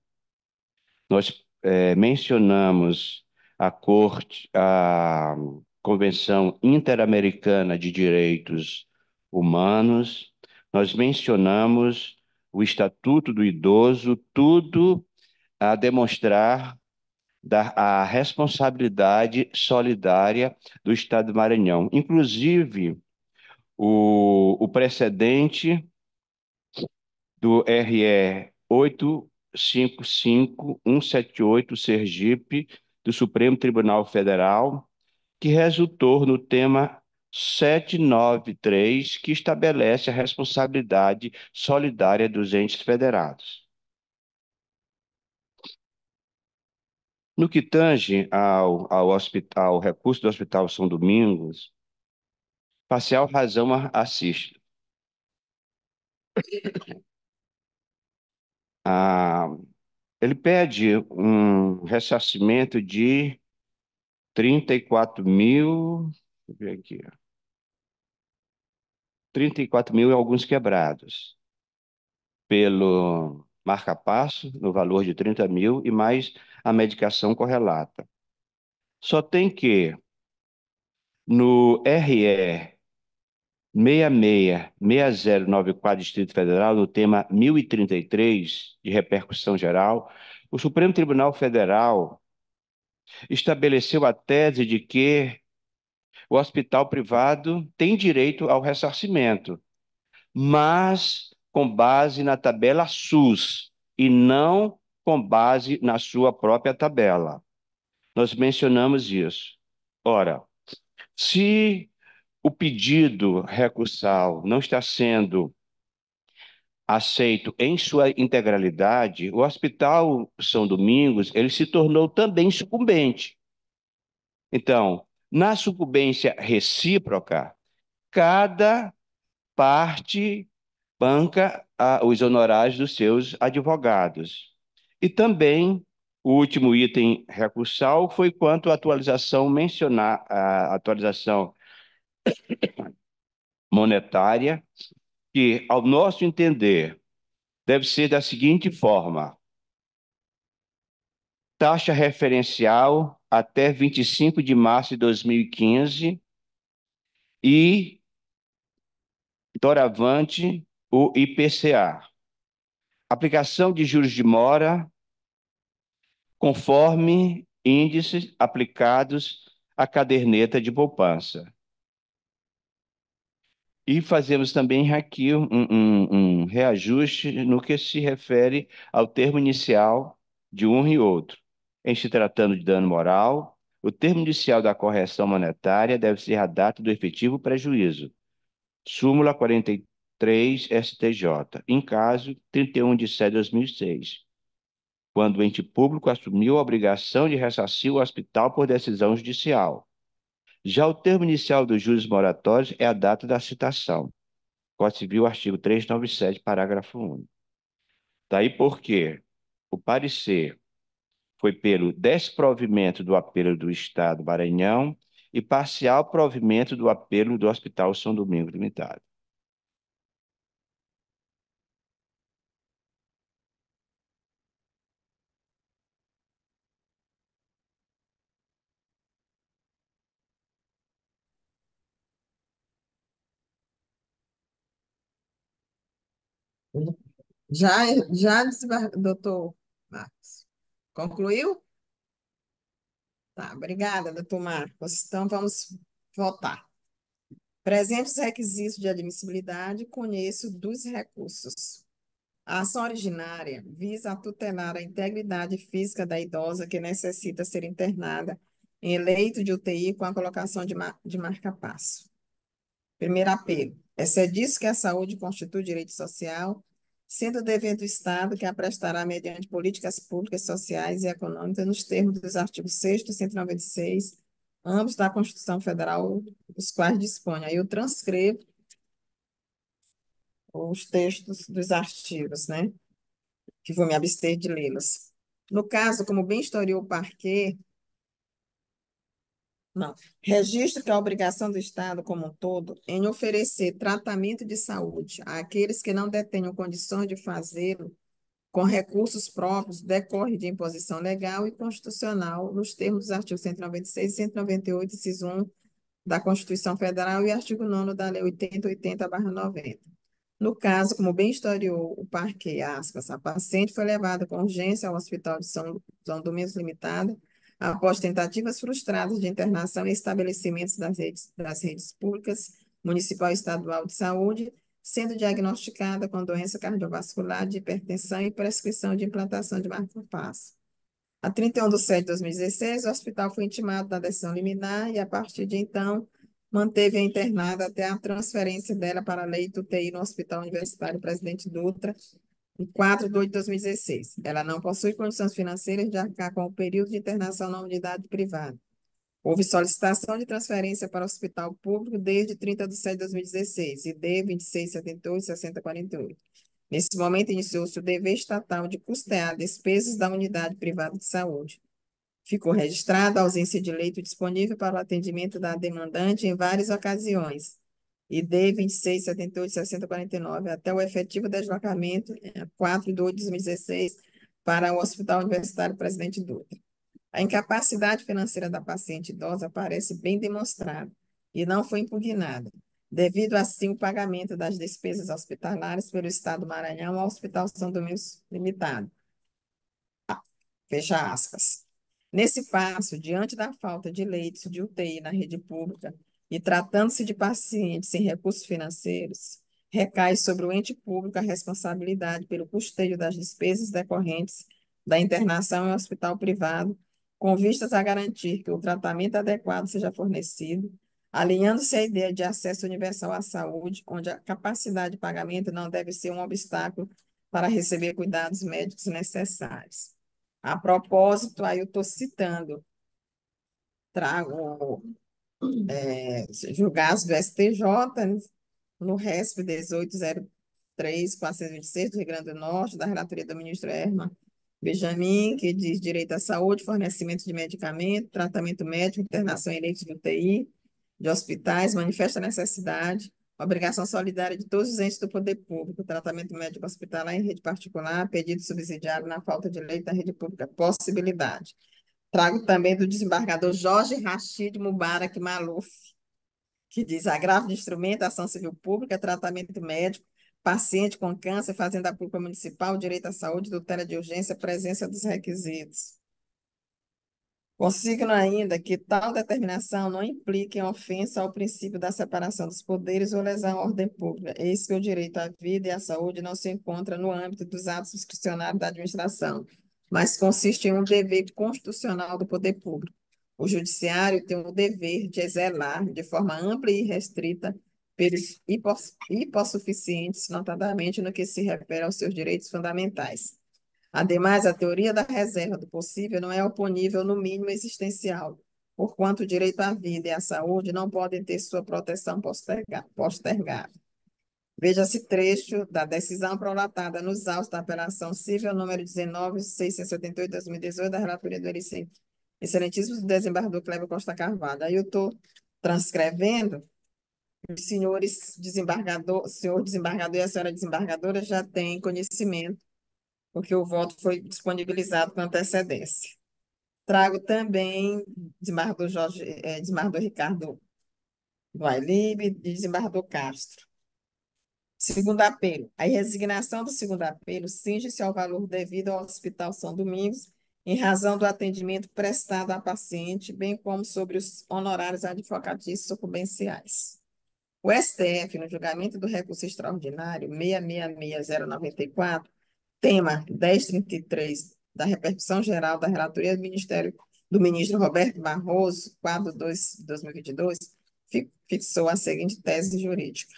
Nós mencionamos a Convenção Interamericana de Direitos Humanos, nós mencionamos o Estatuto do Idoso, tudo a demonstrar a responsabilidade solidária do Estado do Maranhão. Inclusive, o precedente do RE 855-178 Sergipe, do Supremo Tribunal Federal, que resultou no tema 793, que estabelece a responsabilidade solidária dos entes federados. No que tange ao recurso do Hospital São Domingos, parcial razão assiste. Ele pede um ressarcimento de 34 mil, deixa eu ver aqui, 34 mil e alguns quebrados, pelo marca-passo, no valor de 30 mil, e mais a medicação correlata. Só tem que, no RE 666094 Distrito Federal, no tema 1033, de repercussão geral, o Supremo Tribunal Federal estabeleceu a tese de que o hospital privado tem direito ao ressarcimento, mas com base na tabela SUS e não com base na sua própria tabela. Nós mencionamos isso. Ora, se o pedido recursal não está sendo aceito em sua integralidade, o Hospital São Domingos, ele se tornou também sucumbente. Então, na sucumbência recíproca, cada parte banca os honorários dos seus advogados. E também o último item recursal foi quanto à atualização a atualização monetária, que, ao nosso entender, deve ser da seguinte forma: taxa referencial até 25 de março de 2015 e doravante o IPCA. Aplicação de juros de mora conforme índices aplicados à caderneta de poupança. E fazemos também aqui um reajuste no que se refere ao termo inicial de um e outro. Em se tratando de dano moral, o termo inicial da correção monetária deve ser a data do efetivo prejuízo. Súmula 43 STJ, em caso 31 de setembro de 2006, quando o ente público assumiu a obrigação de ressarcir o hospital por decisão judicial. Já o termo inicial dos juros moratórios é a data da citação. Código Civil, artigo 397, parágrafo único. Daí porque o parecer foi pelo desprovimento do apelo do Estado do Maranhão e parcial provimento do apelo do Hospital São Domingos Limitado. Já, doutor Marcos. Concluiu? Tá, obrigada, doutor Marcos. Então, vamos votar. Presentes os requisitos de admissibilidade, conheço dos recursos. A ação originária visa a tutelar a integridade física da idosa que necessita ser internada em leito de UTI com a colocação de marca-passo. Primeiro apelo. É disso que a saúde constitui direito social, sendo dever do Estado que a prestará mediante políticas públicas, sociais e econômicas nos termos dos artigos 6º e 196, ambos da Constituição Federal, os quais dispõe. Aí eu transcrevo os textos dos artigos, né? Que vou me abster de lê-los. No caso, como bem historiou o parquet, registro que a obrigação do Estado como um todo em oferecer tratamento de saúde àqueles que não detenham condições de fazê-lo com recursos próprios decorre de imposição legal e constitucional nos termos dos artigos 196 e 198, inciso 1 da Constituição Federal e artigo 9º da Lei 8080/90. No caso, como bem historiou o parquet, aspas, a paciente foi levada com urgência ao Hospital de São Domingos Limitado após tentativas frustradas de internação em estabelecimentos das redes públicas Municipal e Estadual de Saúde, sendo diagnosticada com doença cardiovascular, de hipertensão e prescrição de implantação de marca-passo. A 31 de setembro de 2016, o hospital foi intimado da decisão liminar e, a partir de então, manteve-a internada até a transferência dela para leito UTI no Hospital Universitário Presidente Dutra, em 4 de 8 de 2016. Ela não possui condições financeiras de arcar com o período de internação na unidade privada. Houve solicitação de transferência para o hospital público desde 30 de setembro de 2016, ID 2678-6048. Nesse momento, iniciou-se o dever estatal de custear despesas da unidade privada de saúde. Ficou registrada a ausência de leito disponível para o atendimento da demandante em várias ocasiões, ID 2678-6049, até o efetivo deslocamento, 4 de 8 de 2016, para o Hospital Universitário Presidente Dutra. A incapacidade financeira da paciente idosa parece bem demonstrada e não foi impugnada, devido assim o pagamento das despesas hospitalares pelo Estado do Maranhão ao Hospital São Domingos Limitado. Fecha aspas. Nesse passo, diante da falta de leitos de UTI na rede pública e tratando-se de pacientes sem recursos financeiros, recai sobre o ente público a responsabilidade pelo custeio das despesas decorrentes da internação em hospital privado, com vistas a garantir que o tratamento adequado seja fornecido, alinhando-se à ideia de acesso universal à saúde, onde a capacidade de pagamento não deve ser um obstáculo para receber cuidados médicos necessários. A propósito, aí eu estou citando, trago julgados do STJ, né, no RESP 1803-426 do Rio Grande do Norte, da relatoria do ministro Herman Benjamin, que diz direito à saúde, fornecimento de medicamento, tratamento médico, internação em leitos de UTI, de hospitais, manifesta a necessidade, obrigação solidária de todos os entes do poder público, tratamento médico hospitalar em rede particular, pedido subsidiário na falta de leito da rede pública, possibilidade. Trago também do desembargador Jorge Rachid Mubarak Maluf, que diz agravo de instrumento, ação civil pública, tratamento médico, paciente com câncer, fazenda pública municipal, direito à saúde, tutela de urgência, presença dos requisitos. Consigno ainda que tal determinação não implique em ofensa ao princípio da separação dos poderes ou lesão à ordem pública, eis que o direito à vida e à saúde não se encontra no âmbito dos atos discricionários da administração, mas consiste em um dever constitucional do poder público. O judiciário tem o dever de zelar de forma ampla e restrita pelos hipossuficientes, notadamente no que se refere aos seus direitos fundamentais. Ademais, a teoria da reserva do possível não é oponível no mínimo existencial, porquanto o direito à vida e à saúde não podem ter sua proteção postergada. Veja-se trecho da decisão prolatada nos autos da apelação civil número 19.678 de 2018, da relatoria do excelentíssimo desembargador Cléber Costa Carvalho. Aí eu estou transcrevendo, os senhores desembargador, senhor desembargador e a senhora desembargadora já têm conhecimento, porque o voto foi disponibilizado com antecedência. Trago também desembargador Ricardo Guailib e desembargador Castro. Segundo apelo. A resignação do segundo apelo cinge-se ao valor devido ao Hospital São Domingos, em razão do atendimento prestado à paciente, bem como sobre os honorários advocatícios sucumbenciais. O STF, no julgamento do recurso extraordinário 666094, tema 1033, da repercussão geral da relatoria do ministro Roberto Barroso, quadro 2 de 2022, fixou a seguinte tese jurídica,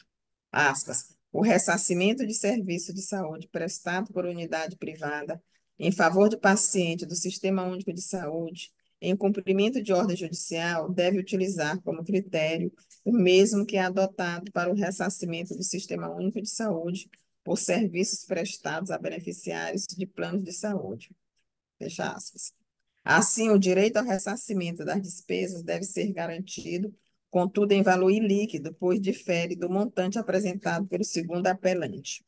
aspas, o ressarcimento de serviço de saúde prestado por unidade privada em favor de paciente do Sistema Único de Saúde, em cumprimento de ordem judicial, deve utilizar como critério o mesmo que é adotado para o ressarcimento do Sistema Único de Saúde por serviços prestados a beneficiários de planos de saúde. Fecha aspas. Assim, o direito ao ressarcimento das despesas deve ser garantido, contudo, em valor ilíquido, pois difere do montante apresentado pelo segundo apelante.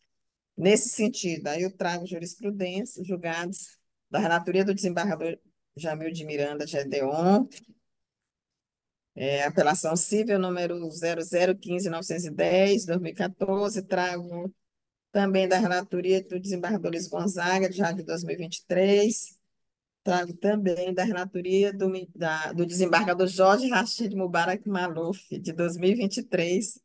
Nesse sentido, aí eu trago jurisprudência, julgados da relatoria do desembargador Jamil de Miranda Gedeon, apelação civil número 0015.910, 2014, trago também da relatoria do desembargador Luiz Gonzaga, já de 2023, trago também da relatoria do desembargador Jorge Rachid Mubarak Maluf, de 2023,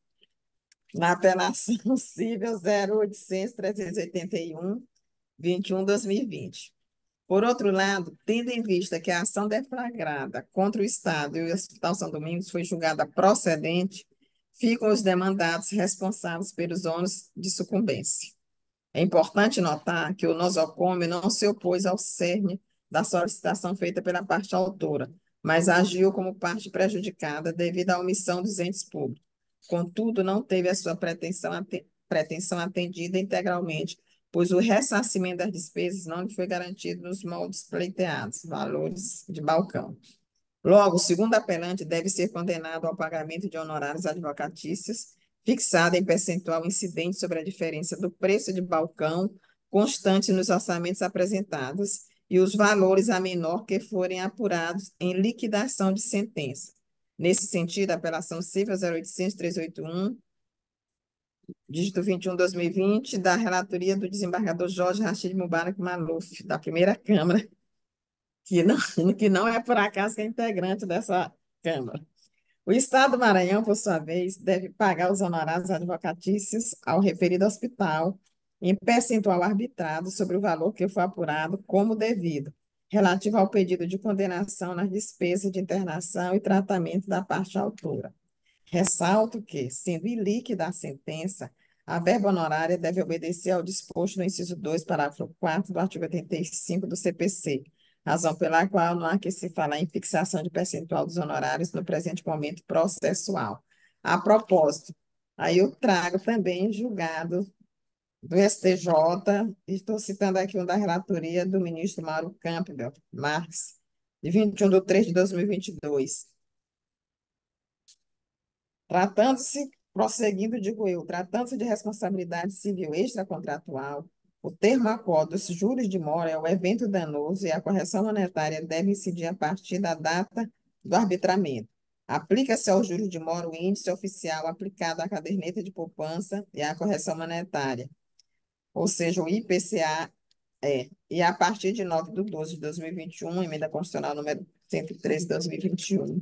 na apelação cível 0800-381, 21/2020. Por outro lado, tendo em vista que a ação deflagrada contra o Estado e o Hospital São Domingos foi julgada procedente, ficam os demandados responsáveis pelos ônus de sucumbência. É importante notar que o nosocômio não se opôs ao cerne da solicitação feita pela parte autora, mas agiu como parte prejudicada devido à omissão dos entes públicos. Contudo, não teve a sua pretensão atendida integralmente, pois o ressarcimento das despesas não lhe foi garantido nos moldes pleiteados, valores de balcão. Logo, o segundo apelante deve ser condenado ao pagamento de honorários advocatícios, fixado em percentual incidente sobre a diferença do preço de balcão constante nos orçamentos apresentados e os valores a menor que forem apurados em liquidação de sentença. Nesse sentido, a apelação cível 0800-381, dígito 21/2020, da relatoria do desembargador Jorge Rachid Mubarak Maluf, da primeira Câmara, que não é por acaso que é integrante dessa Câmara. O Estado do Maranhão, por sua vez, deve pagar os honorários advocatícios ao referido hospital em percentual arbitrado sobre o valor que foi apurado como devido, relativo ao pedido de condenação nas despesas de internação e tratamento da parte autora. Ressalto que, sendo ilíquida a sentença, a verba honorária deve obedecer ao disposto no inciso 2, parágrafo 4 do artigo 85 do CPC, razão pela qual não há que se falar em fixação de percentual dos honorários no presente momento processual. A propósito, aí eu trago também julgado do STJ, estou citando aqui um da relatoria do ministro Mauro Campbell Marques, de 21/3/2022. Digo eu, tratando-se de responsabilidade civil extracontratual, o termo acordo dos juros de mora é o evento danoso e a correção monetária deve incidir a partir da data do arbitramento. Aplica-se aos juros de mora o índice oficial aplicado à caderneta de poupança e à correção monetária, ou seja, o IPCA e a partir de 9/12/2021, emenda constitucional número 113/2021.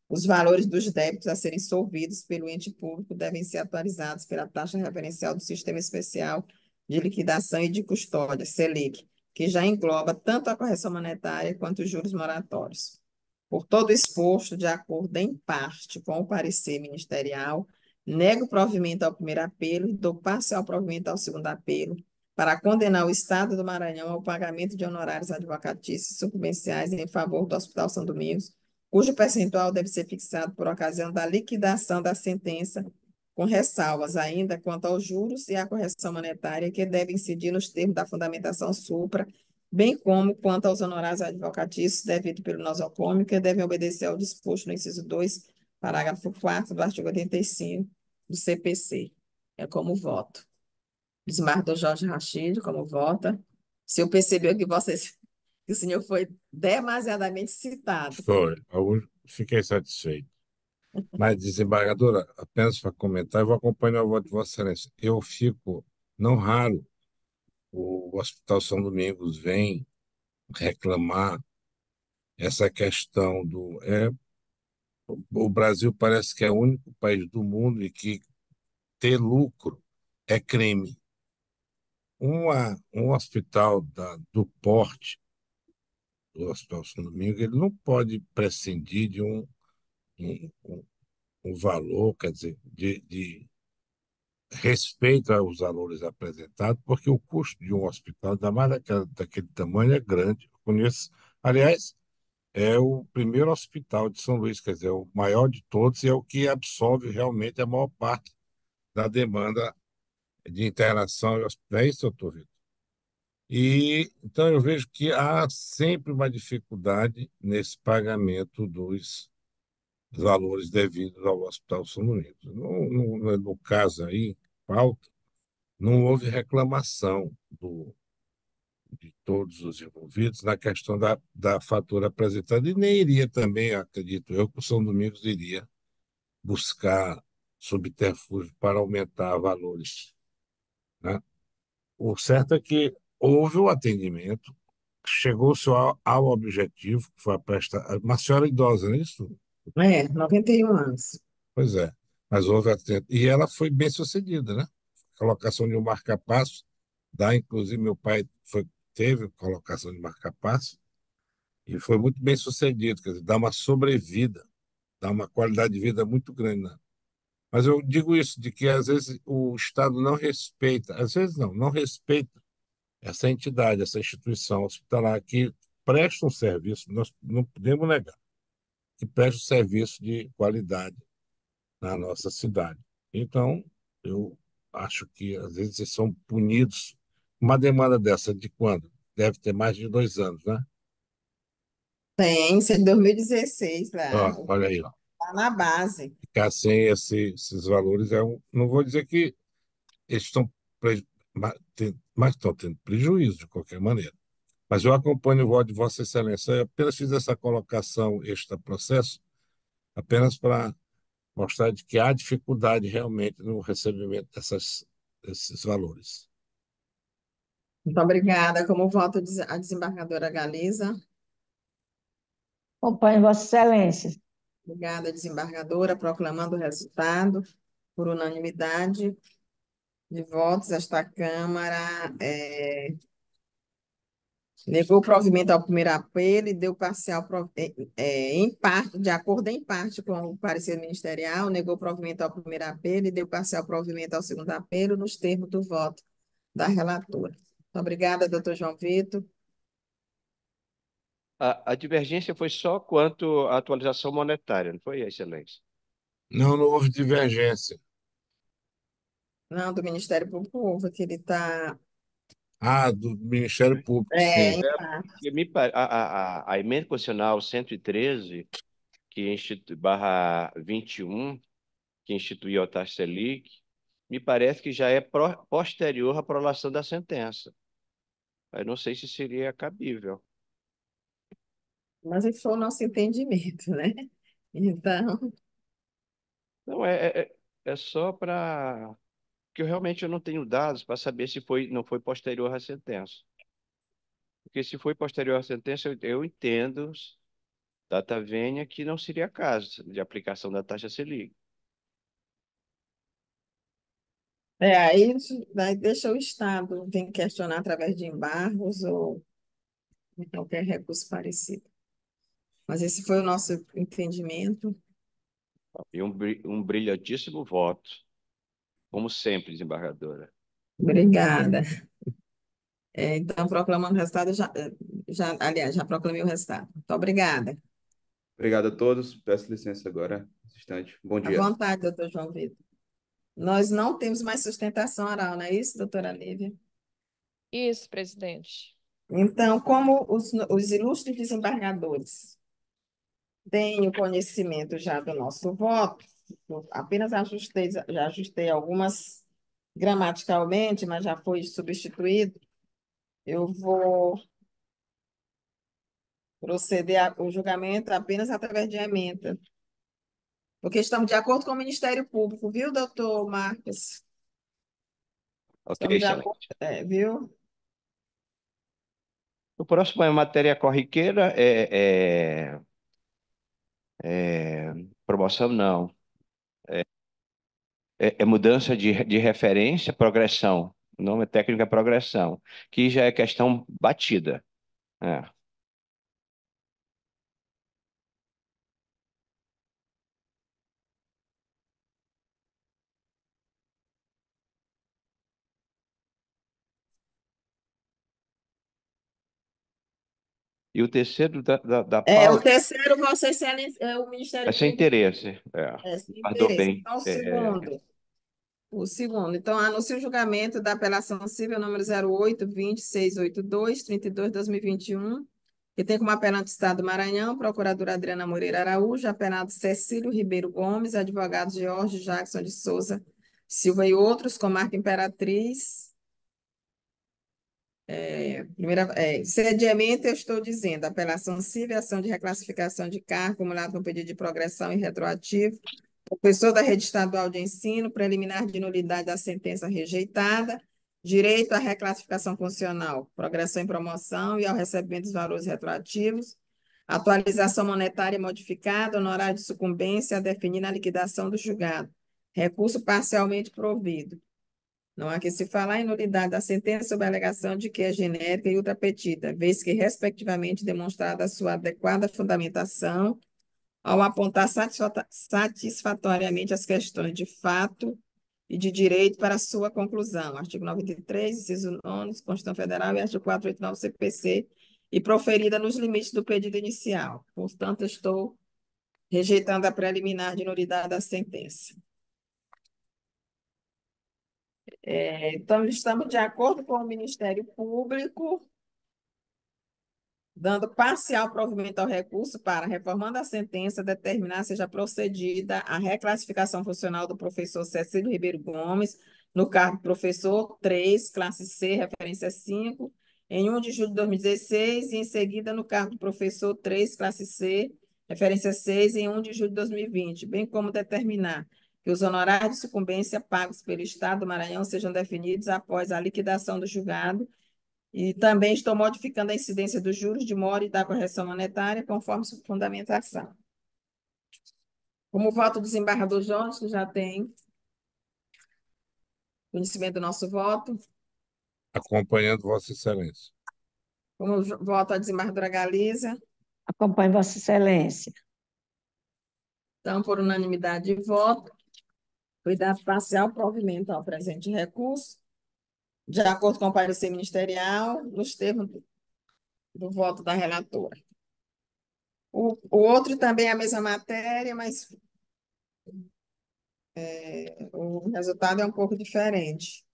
Os valores dos débitos a serem solvidos pelo ente público devem ser atualizados pela taxa referencial do Sistema Especial de Liquidação e de Custódia, SELIC, que já engloba tanto a correção monetária quanto os juros moratórios. Por todo exposto, de acordo em parte com o parecer ministerial, nego provimento ao primeiro apelo e dou parcial provimento ao segundo apelo, para condenar o Estado do Maranhão ao pagamento de honorários advocatícios subvenciais em favor do Hospital São Domingos, cujo percentual deve ser fixado por ocasião da liquidação da sentença, com ressalvas ainda quanto aos juros e à correção monetária, que devem incidir nos termos da fundamentação supra, bem como quanto aos honorários advocatícios devido pelo nosocômio, que devem obedecer ao disposto no inciso 2, parágrafo 4 do artigo 85 do CPC. É como voto. Desembargador Jorge Rachid, como vota. Se eu percebeu que que o senhor foi demasiadamente citado. Foi. Fiquei satisfeito. Mas, desembargadora, apenas para comentar, eu vou acompanhar o voto de Vossa Excelência. Eu fico, não raro, o Hospital São Domingos vem reclamar essa questão do. O Brasil parece que é o único país do mundo em que ter lucro é crime. Um hospital do porte do Hospital São Domingos, ele não pode prescindir de um, um valor, quer dizer, de respeito aos valores apresentados, porque o custo de um hospital, ainda mais daquele tamanho, é grande. Eu conheço, aliás, é o primeiro hospital de São Luís, quer dizer, é o maior de todos e é o que absorve realmente a maior parte da demanda de internação. Não é isso, doutor Vitor? E então eu vejo que há sempre uma dificuldade nesse pagamento dos valores devidos ao Hospital São Domingos. No caso aí, pauta, não houve reclamação de todos os envolvidos na questão da fatura apresentada, e nem iria também, acredito eu, que o São Domingos iria buscar subterfúgio para aumentar valores, né? O certo é que houve o atendimento, chegou-se ao objetivo, que foi a prestar. Uma senhora idosa, não é isso? 91 anos. Pois é. mas houve atento. E ela foi bem sucedida, né? Colocação de um marca-passo, inclusive meu pai teve colocação de marca-passo e foi muito bem sucedido, quer dizer, dá uma sobrevida, dá uma qualidade de vida muito grande, né? Mas eu digo isso, de que às vezes o Estado não respeita, às vezes não respeita essa entidade, essa instituição hospitalar que presta um serviço, nós não podemos negar, que presta um serviço de qualidade na nossa cidade. Então, eu acho que às vezes eles são punidos. Uma demanda dessa de quando? Deve ter mais de 2 anos, né? Tem, isso é de 2016, lá, Ó, olha aí, ó. tá na base. Ficar sem esses valores não vou dizer que eles estão, mas estão tendo prejuízo de qualquer maneira. Mas eu acompanho o voto de Vossa Excelência. Eu apenas fiz essa colocação, este processo, apenas para mostrar de que há dificuldade realmente no recebimento desses valores. Muito obrigada. Como voto a desembargadora Galiza. Acompanho Vossa Excelência. Obrigada, desembargadora, proclamando o resultado por unanimidade de votos. Esta Câmara negou o provimento ao primeiro apelo e deu parcial em parte, de acordo em parte com o parecer ministerial, negou o provimento ao primeiro apelo e deu parcial provimento ao segundo apelo nos termos do voto da relatora. Muito obrigada, doutor João Vitor. A divergência foi só quanto à atualização monetária, não foi, Excelência? Não houve divergência. Não, do Ministério Público houve, que ele está Do Ministério Público, sim. em Porque a emenda constitucional 113, que barra 21, que instituiu a taxa Selic, me parece que já é posterior à prolação da sentença. Eu não sei se seria cabível. Mas esse foi o nosso entendimento, né? Então, Não, é só para... Porque realmente eu não tenho dados para saber se não foi posterior à sentença. Porque se foi posterior à sentença, eu entendo, data vênia, que não seria caso de aplicação da taxa Selic. daí deixa o Estado vir questionar através de embargos ou qualquer recurso parecido. Mas esse foi o nosso entendimento. E um brilhantíssimo voto, como sempre, desembargadora. Obrigada. Então, proclamando o resultado, aliás, já proclamei o resultado. Muito obrigada. Obrigado a todos. Peço licença agora, um instante. Bom À dia. vontade, doutor João Vitor. Nós não temos mais sustentação oral, não é isso, doutora Lívia? Isso, presidente. Então, como os ilustres desembargadores têm o conhecimento já do nosso voto, eu apenas já ajustei algumas gramaticalmente, mas já foi substituído, eu vou proceder ao julgamento apenas através de emenda, porque estamos de acordo com o Ministério Público, viu, doutor Marcos? Ok, Estamos de excelente. acordo, viu? O próximo é matéria corriqueira, promoção não, é mudança de referência, progressão. O nome técnico é progressão, que já é questão batida. É. E o terceiro da O pauta terceiro, Vossa Excelência, é o é Ministério sem Público, interesse. sem Guardou interesse. bem. Então, o segundo. Então, anuncia o julgamento da apelação civil número 08-20682-32/2021, que tem como apelante do Estado do Maranhão, procuradora Adriana Moreira Araújo, apelado Cecílio Ribeiro Gomes, advogado Jorge Jackson de Souza Silva e outros, com marca Imperatriz. Sediamente, eu estou dizendo, apelação civil, ação de reclassificação de cargo, acumulado com pedido de progressão e retroativo, professor da rede estadual de ensino, preliminar de nulidade da sentença rejeitada, direito à reclassificação funcional, progressão em promoção e ao recebimento dos valores retroativos, atualização monetária modificada, honorário de sucumbência a definir na liquidação do julgado, Recurso parcialmente provido. Não há que se falar em nulidade da sentença sob a alegação de que é genérica e ultrapetita, vez que, respectivamente, demonstrada a sua adequada fundamentação ao apontar satisfatoriamente as questões de fato e de direito para sua conclusão. Artigo 93, inciso 9, Constituição Federal e artigo 489 CPC, e proferida nos limites do pedido inicial. Portanto, estou rejeitando a preliminar de nulidade da sentença. Então, estamos de acordo com o Ministério Público, dando parcial provimento ao recurso para, reformando a sentença, determinar seja procedida a reclassificação funcional do professor Cecílio Ribeiro Gomes no cargo professor 3, classe C, referência 5, em 1 de julho de 2016, e em seguida no cargo de professor 3, classe C, referência 6, em 1 de julho de 2020, bem como determinar que os honorários de sucumbência pagos pelo Estado do Maranhão sejam definidos após a liquidação do julgado. E também estou modificando a incidência dos juros de mora e da correção monetária, conforme sua fundamentação. Como voto do desembargador Jorge, que já tem conhecimento do nosso voto. Acompanhando Vossa Excelência. Como voto a desembargadora Galiza. Acompanho Vossa Excelência. Então, por unanimidade de voto, foi dado parcial provimento ao presente recurso, de acordo com o parecer ministerial, nos termos do voto da relatora. O outro também é a mesma matéria, mas o resultado é um pouco diferente.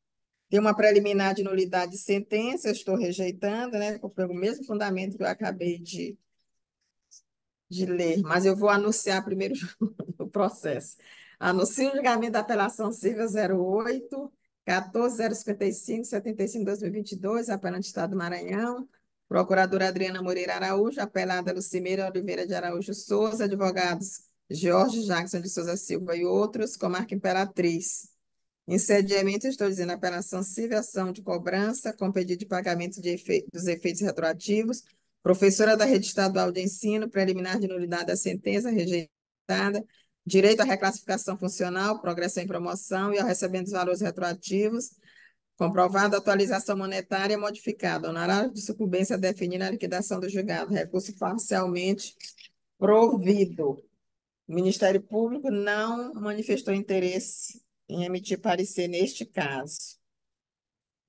Tem uma preliminar de nulidade de sentença, eu estou rejeitando, né, pelo mesmo fundamento que eu acabei de ler, mas eu vou anunciar primeiro o processo. Anuncio o julgamento da apelação civil 08, 14055, 75/2022, apelante Estado do Maranhão, procuradora Adriana Moreira Araújo, apelada Lucimeira Oliveira de Araújo Souza, advogados Jorge Jackson de Souza Silva e outros, comarca Imperatriz. Em sediamento, estou dizendo apelação civil, ação de cobrança, com pedido de pagamento dos efeitos retroativos, professora da Rede Estadual de Ensino, preliminar de nulidade da sentença, rejeitada, direito à reclassificação funcional, progressão em promoção e ao recebimento dos valores retroativos, comprovada a atualização monetária modificada, honorário de sucumbência definida na liquidação do julgado, recurso parcialmente provido. O Ministério Público não manifestou interesse em emitir parecer neste caso.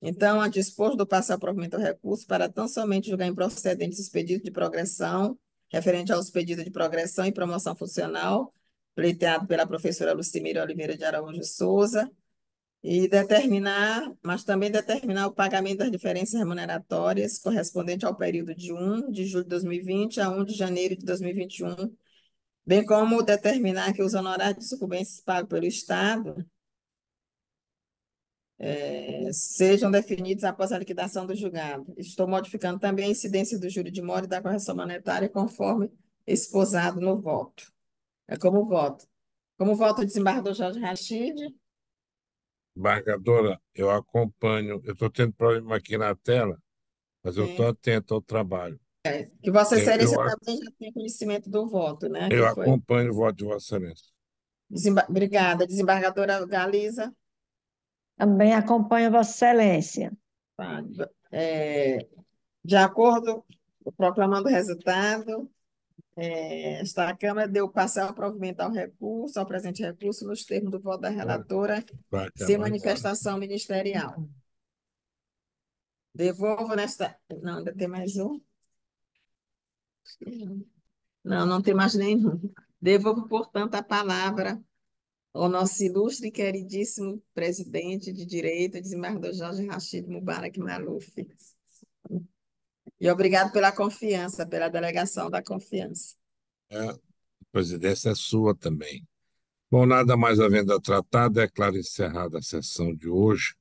Então, a dispor do parcial provimento ao recurso para tão somente julgar improcedentes os pedidos de progressão, referente aos pedidos de progressão e promoção funcional, pleiteado pela professora Lucimira Oliveira de Araújo Souza, e determinar, mas também determinar o pagamento das diferenças remuneratórias correspondente ao período de 1 de julho de 2020 a 1 de janeiro de 2021, bem como determinar que os honorários de sucumbências pagos pelo Estado sejam definidos após a liquidação do julgado. Estou modificando também a incidência do júri de mora e da correção monetária, conforme exposado no voto. Como voto. Como voto o desembargador Jorge Rachid. Embargadora, eu acompanho. Eu estou tendo problema aqui na tela, mas eu estou atento ao trabalho. Que Vossa Excelência Eu, também já tem conhecimento do voto, né? eu Que foi. acompanho o voto de Vossa Excelência. Obrigada. Desembargadora Galiza. Também acompanho Vossa Excelência. Tá. De acordo, proclamando o resultado, esta Câmara deu parcial provimento ao recurso, ao presente recurso, nos termos do voto da relatora, sem manifestação ministerial. Devolvo nesta... Não, ainda tem mais um? Não, não tem mais nenhum. Devolvo, portanto, a palavra ao nosso ilustre e queridíssimo presidente de Direito, desembargador Jorge Rachid Mubarak Maluf. E obrigado pela confiança, pela delegação da confiança. A presidência é sua também. Bom, nada mais havendo a tratar, declaro encerrada a sessão de hoje.